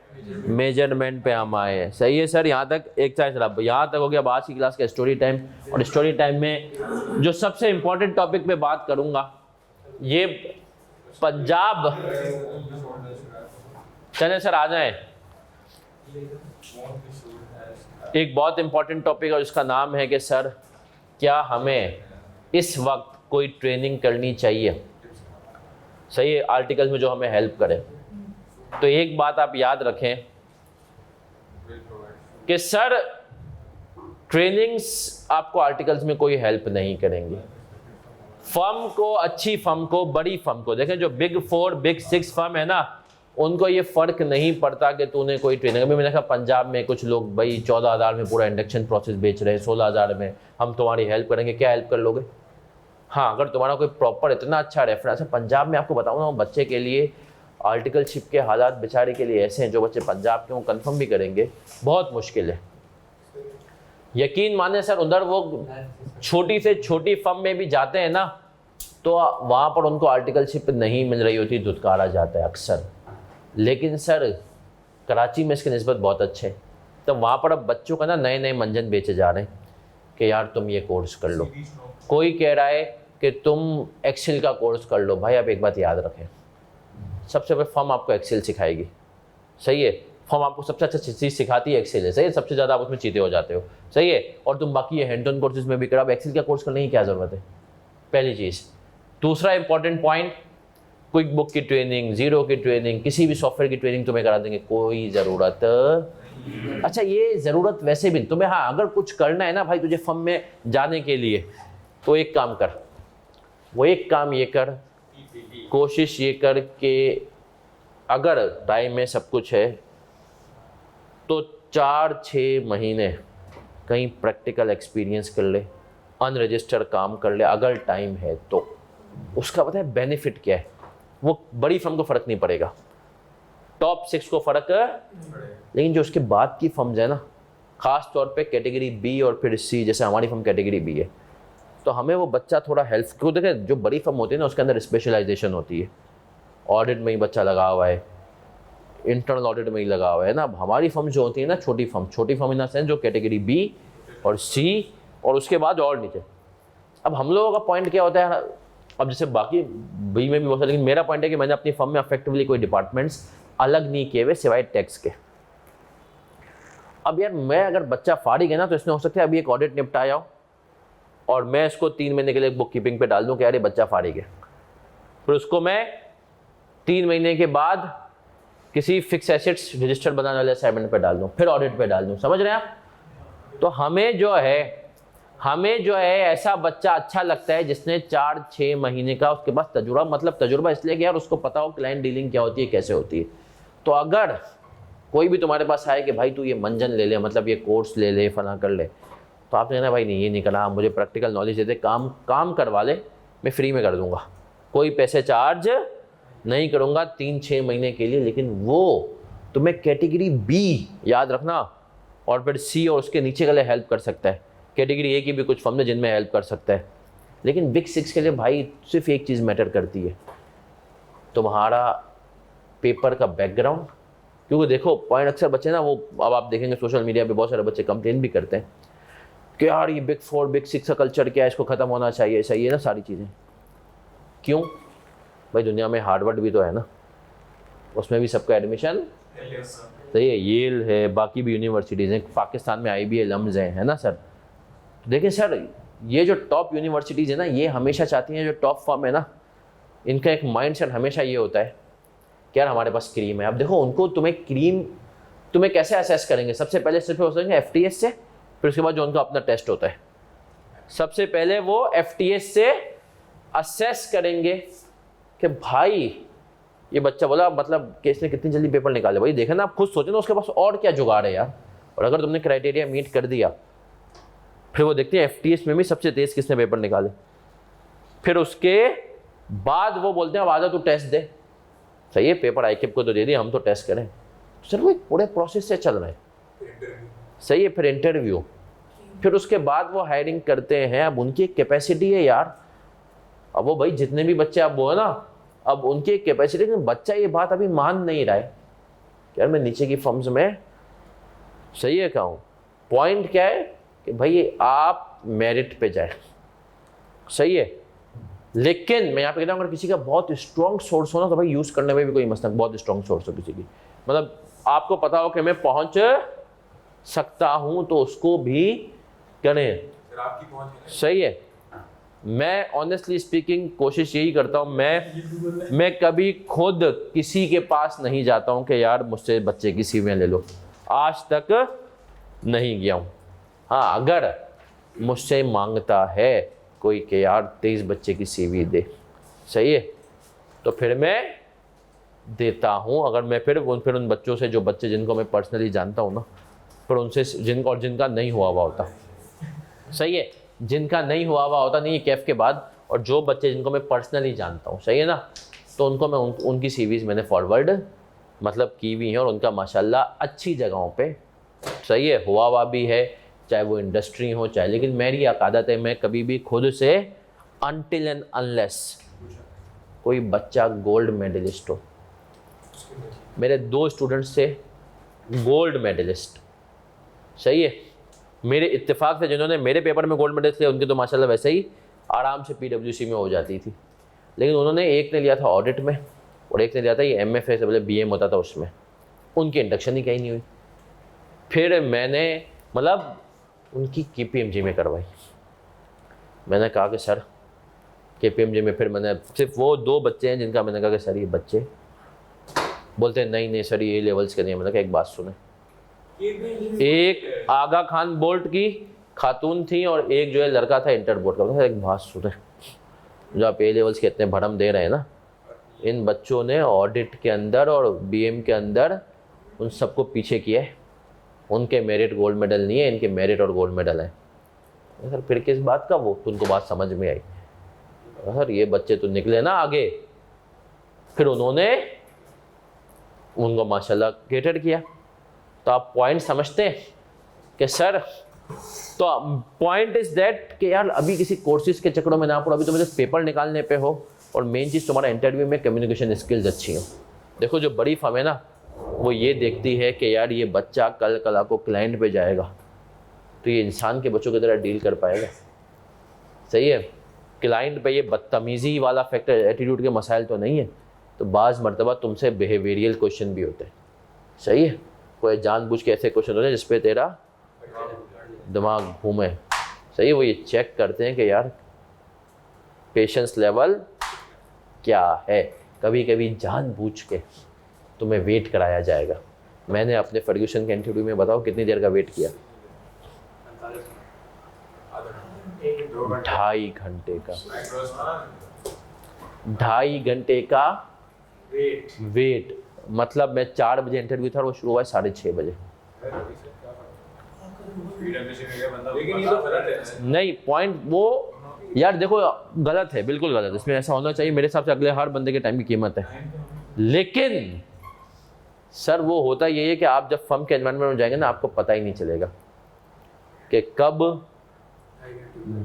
S1: मेजरमेंट पे हम आए। सही है सर। यहाँ तक एक साइड सर। यहाँ तक हो गया आज की क्लास का स्टोरी टाइम। और स्टोरी टाइम में जो सबसे इम्पोर्टेंट टॉपिक पे बात करूँगा ये पंजाब। चले सर आ जाए। एक बहुत इंपॉर्टेंट टॉपिक है जिसका नाम है कि सर क्या हमें इस वक्त कोई ट्रेनिंग करनी चाहिए। सही है। आर्टिकल्स में जो हमें हेल्प करे। तो एक बात आप याद रखें कि सर ट्रेनिंग्स आपको आर्टिकल्स में कोई हेल्प नहीं करेंगी। फर्म को, अच्छी फर्म को, बड़ी फर्म को, देखें जो बिग 4 बिग 6 फर्म है ना, उनको ये फ़र्क नहीं पड़ता कि तूने कोई ट्रेनिंग। अभी मैंने कहा पंजाब में कुछ लोग भाई 14,000 में पूरा इंडक्शन प्रोसेस बेच रहे हैं, 16,000 में हम तुम्हारी हेल्प करेंगे। क्या हेल्प कर लोगे? हाँ, अगर तुम्हारा कोई प्रॉपर इतना अच्छा रेफरेंस है। पंजाब में आपको बताऊँ ना, बच्चे के लिए आर्टिकलशिप के हालात बेचारे के लिए ऐसे हैं, जो बच्चे पंजाब के वो कन्फर्म भी करेंगे बहुत मुश्किल है। यकीन माने सर, उधर वो छोटी से छोटी फर्म में भी जाते हैं ना, तो वहाँ पर उनको आर्टिकलशिप नहीं मिल रही होती, धुतकारा जाता है अक्सर। लेकिन सर कराची में इसके निस्बत बहुत अच्छे हैं। तो वहाँ पर अब बच्चों का ना नए नए मंजन बेचे जा रहे हैं कि यार तुम ये कोर्स कर लो। कोई कह रहा है कि तुम एक्सेल का कोर्स कर लो। भाई आप एक बात याद रखें, सबसे पहले फर्म आपको एक्सेल सिखाएगी। सही है। फर्म आपको सबसे अच्छा चीज़ सिखाती है एक्सेल है। सही है। सबसे ज़्यादा आप उसमें चीते हो जाते हो। सही है। और तुम बाकी ये हैंड ऑन कोर्सेज में भी करो। अब एक्सेल का कोर्स करने की क्या ज़रूरत है, पहली चीज़। दूसरा इंपॉर्टेंट पॉइंट, क्विक बुक की ट्रेनिंग, जीरो की ट्रेनिंग, किसी भी सॉफ्टवेयर की ट्रेनिंग तुम्हें करा देंगे, कोई ज़रूरत। अच्छा ये ज़रूरत वैसे भी तुम्हें, हाँ अगर कुछ करना है ना भाई तुझे फर्म में जाने के लिए, तो एक काम कर, वो एक काम ये कर, कोशिश ये कर कि अगर टाइम में सब कुछ है तो 4-6 महीने कहीं प्रैक्टिकल एक्सपीरियंस कर ले, अनरजिस्टर्ड काम कर ले अगर टाइम है तो। उसका पता है बेनिफिट क्या है? वो बड़ी फर्म को फ़र्क नहीं पड़ेगा, टॉप 6 को फ़र्क है, लेकिन जो उसके बाद की फर्म्स है ना, ख़ास तौर पे कैटेगरी बी और फिर सी, जैसे हमारी फर्म कैटेगरी बी है, तो हमें वो बच्चा थोड़ा हेल्प, क्योंकि देखें जो बड़ी फर्म होती है ना उसके अंदर स्पेशलाइजेशन होती है। ऑडिट में ही बच्चा लगा हुआ है, इंटरनल ऑडिट में ही लगा हुआ है ना। अब हमारी फर्म जो होती है ना, छोटी फर्म इन द सेंस जो कैटेगरी बी और सी और उसके बाद और नीचे। अब हम लोगों का पॉइंट क्या होता है, अब जैसे बाकी बी में भी बहुत सारे, लेकिन मेरा पॉइंट है कि मैंने अपनी फर्म में अफेक्टिवली कोई डिपार्टमेंट्स अलग नहीं किए हुए सिवाय टैक्स के। अब यार मैं अगर बच्चा फारिग है ना, तो इसमें हो सकता है अभी एक ऑडिट निपटाया हो और मैं इसको 3 महीने के लिए बुक कीपिंग पे डाल दूं कि यार ये बच्चा फारिग है, फिर उसको मैं 3 महीने के बाद किसी फिक्स एसेट्स रजिस्टर बनाने वाले असाइनमेंट पे डाल दूं, फिर ऑडिट पे डाल दूं। समझ रहे हैं आप? तो हमें जो है ऐसा बच्चा अच्छा लगता है जिसने 4-6 महीने का उसके पास तजुर्बा, मतलब तजुर्बा इसलिए कि यार उसको पता हो क्लाइंट डीलिंग क्या होती है, कैसे होती है। तो अगर कोई भी तुम्हारे पास आए कि भाई तू ये मंजन ले ले, मतलब ये कोर्स ले ले, फला कर ले, तो आपने कहना भाई नहीं ये नहीं करना, मुझे प्रैक्टिकल नॉलेज दे दे, काम करवा ले, मैं फ्री में कर दूंगा, कोई पैसे चार्ज नहीं करूंगा 3-6 महीने के लिए। लेकिन वो तुम्हें कैटेगरी बी याद रखना और फिर सी और उसके नीचे के लिए हेल्प कर सकता है। कैटेगरी ए की भी कुछ फर्म है जिनमें हेल्प कर सकता है, लेकिन बिग 6 के लिए भाई सिर्फ एक चीज़ मैटर करती है, तुम्हारा पेपर का बैकग्राउंड। क्योंकि देखो पॉइंट अक्सर बच्चे ना, वो अब आप देखेंगे सोशल मीडिया पे बहुत सारे बच्चे कंप्लेन भी करते हैं कि यार ये बिग 4 बिग 6 का कल्चर क्या है, इसको ख़त्म होना चाहिए, सही है ना सारी चीज़ें। क्यों भाई? दुनिया में हार्वर्ड भी तो है ना, उसमें भी सबका एडमिशन सही है, येल है, बाकी भी यूनिवर्सिटीज़ हैं, पाकिस्तान में IB हैं, है ना सर। तो देखिए सर, ये जो टॉप यूनिवर्सिटीज़ है ना, ये हमेशा चाहती हैं, जो टॉप फर्म है ना, इनका एक माइंडसेट हमेशा ये होता है कि यार हमारे पास क्रीम है। अब देखो उनको तुम्हें कैसे असेस करेंगे? सबसे पहले सिर्फ हो सकेंगे FTS से, फिर उसके बाद जो उनका अपना टेस्ट होता है, सबसे पहले वो FTS से असेस करेंगे कि भाई ये बच्चा बोला, मतलब कि इसने कितनी जल्दी पेपर निकाले। भाई देखें ना, आप खुद सोचें ना उसके पास और क्या जुगाड़ है यार। और अगर तुमने क्राइटेरिया मीट कर दिया, फिर वो देखते हैं FTS में भी सबसे तेज़ किसने पेपर निकाले, फिर उसके बाद वो बोलते हैं अब आजा तू टेस्ट दे। सही है, पेपर ICAP को तो दे दिया, हम तो टेस्ट करें। तो सर वो एक पूरे प्रोसेस से चल रहे हैं। सही है, फिर इंटरव्यू, फिर उसके बाद वो हायरिंग करते हैं। अब उनकी एक कैपेसिटी है यार, अब वो भाई जितने भी बच्चे आप वो है ना, अब उनकी एक कैपेसिटी, लेकिन बच्चा ये बात अभी मान नहीं रहा है यार मैं नीचे की फर्म्स में सही है कहूँ। पॉइंट क्या है कि भाई आप मेरिट पे जाए, सही है, लेकिन मैं यहाँ पे कहता हूँ अगर किसी का बहुत स्ट्रॉन्ग सोर्स हो ना तो भाई यूज़ करने में भी कोई मसला, बहुत स्ट्रॉन्ग सोर्स हो किसी की, मतलब आपको पता हो कि मैं पहुँच सकता हूँ तो उसको भी करें,
S2: फिर आपकी पहुंच है ना।
S1: सही है। मैं ऑनेस्टली स्पीकिंग कोशिश यही करता हूँ, मैं कभी खुद किसी के पास नहीं जाता हूँ कि यार मुझसे बच्चे की सीवियाँ ले लो, आज तक नहीं गया हूँ। हाँ, अगर मुझसे मांगता है कोई कि यार 23 बच्चे की सीवी दे, सही है, तो फिर मैं देता हूँ। अगर मैं फिर उन बच्चों से, जो बच्चे जिनको मैं पर्सनली जानता हूँ ना, फिर उनसे जिनका नहीं हुआ होता, सही है, जिनका नहीं हुआ होता नहीं कैफ के बाद, और जो बच्चे जिनको मैं पर्सनली जानता हूँ, सही है ना, तो उनको मैं उनकी सीवीज़ मैंने फॉरवर्ड मतलब की हुई हैं और उनका माशाल्लाह अच्छी जगहों पे सही है हुआ भी है, चाहे वो इंडस्ट्री हो चाहे, लेकिन मेरी आदत है मैं कभी भी खुद से अनटिल एंड अनलेस कोई बच्चा गोल्ड मेडलिस्ट हो, मेरे 2 स्टूडेंट्स थे गोल्ड मेडलिस्ट, सही है, मेरे इत्तेफाक से जिन्होंने मेरे पेपर में गोल्ड मेडल थे उनके तो माशाल्लाह वैसे ही आराम से PWC में हो जाती थी, लेकिन उन्होंने एक ने लिया था ऑडिट में और एक ने लिया था ये MFA से पहले BM होता था उसमें, उनकी इंडक्शन ही कहीं नहीं हुई। फिर मैंने मतलब उनकी KPMG में करवाई, मैंने कहा कि सर KPMG में, फिर मैंने सिर्फ वो 2 बच्चे हैं जिनका मैंने कहा कि सर ये बच्चे, बोलते हैं नहीं सर ये लेवल्स के नहीं। मैंने कहा एक बात सुने, एक आगा खान बोल्ट की खातून थी और एक जो है लड़का था इंटर बोर्ड का, एक बात सुने, जो आप A लेवल्स के इतने भरम दे रहे हैं ना, इन बच्चों ने ऑडिट के अंदर और BM के अंदर उन सबको पीछे किया है, उनके मेरिट गोल्ड मेडल नहीं है, इनके मेरिट और गोल्ड मेडल है। सर फिर किस बात का, वो उनको बात समझ में आई, सर ये बच्चे तो निकले ना आगे। फिर उन्होंने उनको माशाल्लाह केटर किया। तो आप पॉइंट समझते हैं कि सर, तो पॉइंट इज दैट कि यार अभी किसी कोर्सेज के चक्करों में ना पड़ो, अभी तो मुझे पेपर निकालने पे हो, और मेन चीज़ तुम्हारा इंटरव्यू में कम्युनिकेशन स्किल्स अच्छी हो। देखो जो बड़ी फर्म है ना वो ये देखती है कि यार ये बच्चा कल को क्लाइंट पे जाएगा तो ये इंसान के बच्चों की तरह डील कर पाएगा, सही है, क्लाइंट पे ये बदतमीज़ी वाला फैक्टर, एटीट्यूड के मसाइल तो नहीं है, तो बाज़ मरतबा तुमसे बिहेवियरल क्वेश्चन भी होते हैं, सही है, कोई जानबूझ के ऐसे क्वेश्चन होते हैं जिस पे तेरा दिमाग घूमे, सही है, वो ये चेक करते हैं कि यार पेशेंस लेवल क्या है। कभी कभी जानबूझ के तुम्हें वेट कराया जाएगा। मैंने अपने फर्ग्यूसन के इंटरव्यू में बताओ कितनी देर का वेट किया, 2.5 घंटे का, 2.5 घंटे का वेट। मतलब मैं 4 बजे इंटरव्यू था और वो शुरू हुआ 6:30 बजे।
S2: लेकिन ये तो गलत है।
S1: नहीं, पॉइंट वो यार देखो गलत है, बिल्कुल गलत है, इसमें ऐसा होना चाहिए मेरे हिसाब से, अगले हर बंदे के टाइम की कीमत है। लेकिन सर वो होता ये है कि आप जब फर्म के एनवायरनमेंट में जाएंगे ना आपको पता ही नहीं चलेगा कि कब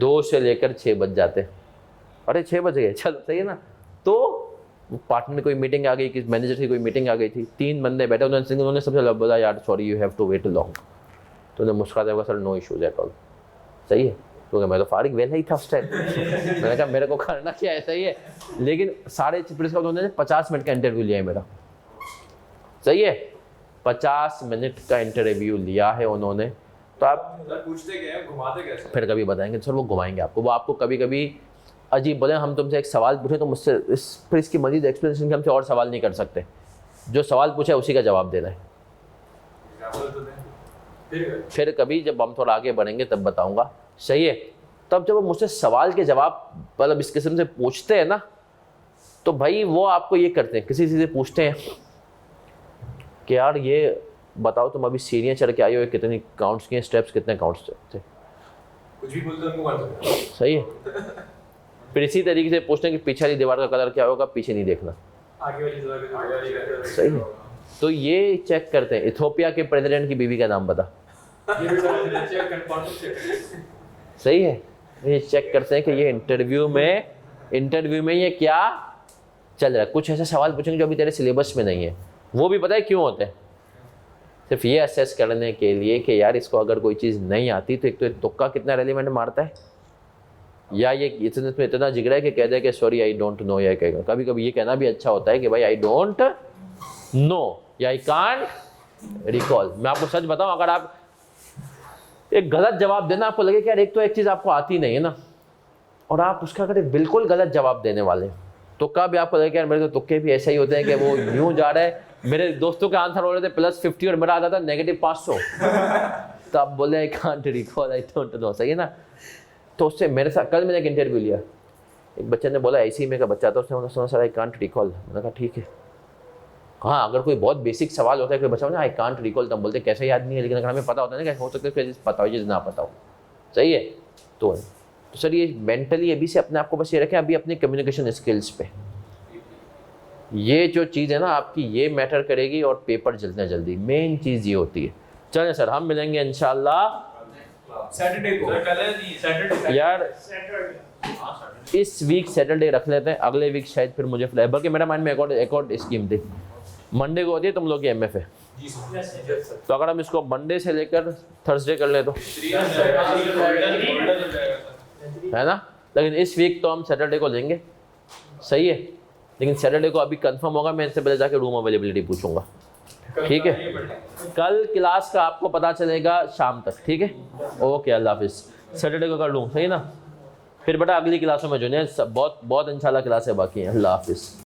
S1: 2 से लेकर 6 बज जाते हैं। अरे 6 बज गए, चलो सही है ना। तो पार्टनर में कोई मीटिंग आ गई, किसी मैनेजर की कोई मीटिंग आ गई थी, 3 बंदे बैठे, उन्होंने सबसे बोला यार sorry you have to wait long, तो उन्हें मुस्कुराते हुए sir no issues at all, सही है, क्योंकि मैं तो फारिग वेल ही था उस टाइम। मैंने कहा मेरे को करना क्या है, सही है, लेकिन 6:30 का उन्होंने 50 मिनट का इंटरव्यू लिया है मेरा, सही है, 50 मिनट का इंटरव्यू लिया है उन्होंने। तो आप
S2: पूछते क्या है, घुमाते कैसे?
S1: फिर कभी बताएंगे सर, वो घुमाएंगे आपको, वो आपको कभी कभी अजीब बोले हम तुमसे एक सवाल पूछे तो मुझसे फिर इसकी मजीद एक्सप्लेनेशन के हमसे और सवाल नहीं कर सकते, जो सवाल पूछा है उसी का जवाब देना है। फिर कभी जब हम थोड़ा आगे बढ़ेंगे तब बताऊंगा, सही है। तब जब वो मुझसे सवाल के जवाब मतलब इस किस्म से पूछते हैं ना, तो भाई वो आपको ये करते हैं, किसी से पूछते हैं कि यार ये बताओ तुम अभी सीढ़ियाँ चढ़ के आई हो, कितनी काउंट्स किए, स्टेप्स कितने काउंट्स थे,
S2: कुछ भी बोलते उनको मार सकते हैं।
S1: सही है। फिर इसी तरीके से पूछते हैं कि पीछे वाली दीवार का कलर क्या होगा, पीछे नहीं देखना,
S2: आगे वाली दीवार का
S1: सही है। तो ये चेक करते हैं। इथोपिया के प्रेसिडेंट की बीवी का नाम बता, सही है, ये चेक करते हैं कि ये इंटरव्यू में ये क्या चल रहा है। कुछ ऐसे सवाल पूछेंगे जो अभी तेरे सिलेबस में नहीं है, वो भी पता है क्यों होते हैं, सिर्फ ये असेस करने के लिए कि यार इसको अगर कोई चीज़ नहीं आती तो एक तो तुक्का कितना रेलिवेंट मारता है, या ये इतना जिगरा है कि कह दे कि सॉरी आई डोंट नो, या कहेगा कभी कभी ये कहना भी अच्छा होता है कि भाई आई डोंट नो या आई कांट रिकॉल। मैं आपको सच बताऊं, अगर आप एक गलत जवाब देना, आपको लगे कि यार एक तो एक चीज़ आपको आती नहीं है ना, और आप उसका अगर बिल्कुल गलत जवाब देने वाले, तुक्का भी आपको लगे कि यार मेरे तो तुक्के भी ऐसे ही होते हैं कि वो यूं जा रहा है। मेरे दोस्तों के आंसर हो रहे थे +50 और मेरा आता था -500, तो आप बोले I can't recall, I don't know. सही है ना। तो उससे मेरे साथ कल मैंने एक इंटरव्यू लिया, एक बच्चे ने बोला ऐसे ही में का बच्चा था, उसने बोला सर आई कांट रिकॉल। मैंने कहा ठीक है। हाँ, अगर कोई बहुत बेसिक सवाल होता है, कोई बच्चा बोला आई कांट रिकॉल, तब बोलते कैसे याद नहीं है, लेकिन अगर हमें पता होता है ना कि हो सकता है कोई चीज़ पता हो, चीज़ ना पता हो। सही है। तो सर ये मेंटली अभी से अपने आप को बस ये रखें, अभी अपने कम्युनिकेशन स्किल्स पे ये जो चीज़ है ना आपकी, ये मैटर करेगी, और पेपर जितना जल्दी, मेन चीज़ ये होती है। चलें सर, हम मिलेंगे इंशाल्लाह
S2: सैटरडे को।
S1: यार इस वीक सैटरडे रख लेते हैं, अगले वीक शायद फिर मुझे फ्लाई, बल्कि मेरा माइंड में एक और स्कीम थी, मंडे को होती है तुम लोग की MFA, तो अगर हम इसको मंडे से लेकर थर्सडे कर ले तो है ना। लेकिन इस वीक तो हम सैटरडे को लेंगे, सही है। लेकिन सैटरडे को अभी कंफर्म होगा, मैं इससे पहले जाके रूम अवेलेबिलिटी पूछूंगा, ठीक है। कल क्लास का आपको पता चलेगा शाम तक, ठीक है। ओके, अल्लाह हाफिज़। सैटरडे को कर लूँ, सही ना। फिर बेटा अगली क्लासों में जो है बहुत बहुत इंशाल्लाह क्लासें बाकी हैं। अल्लाह हाफिज़।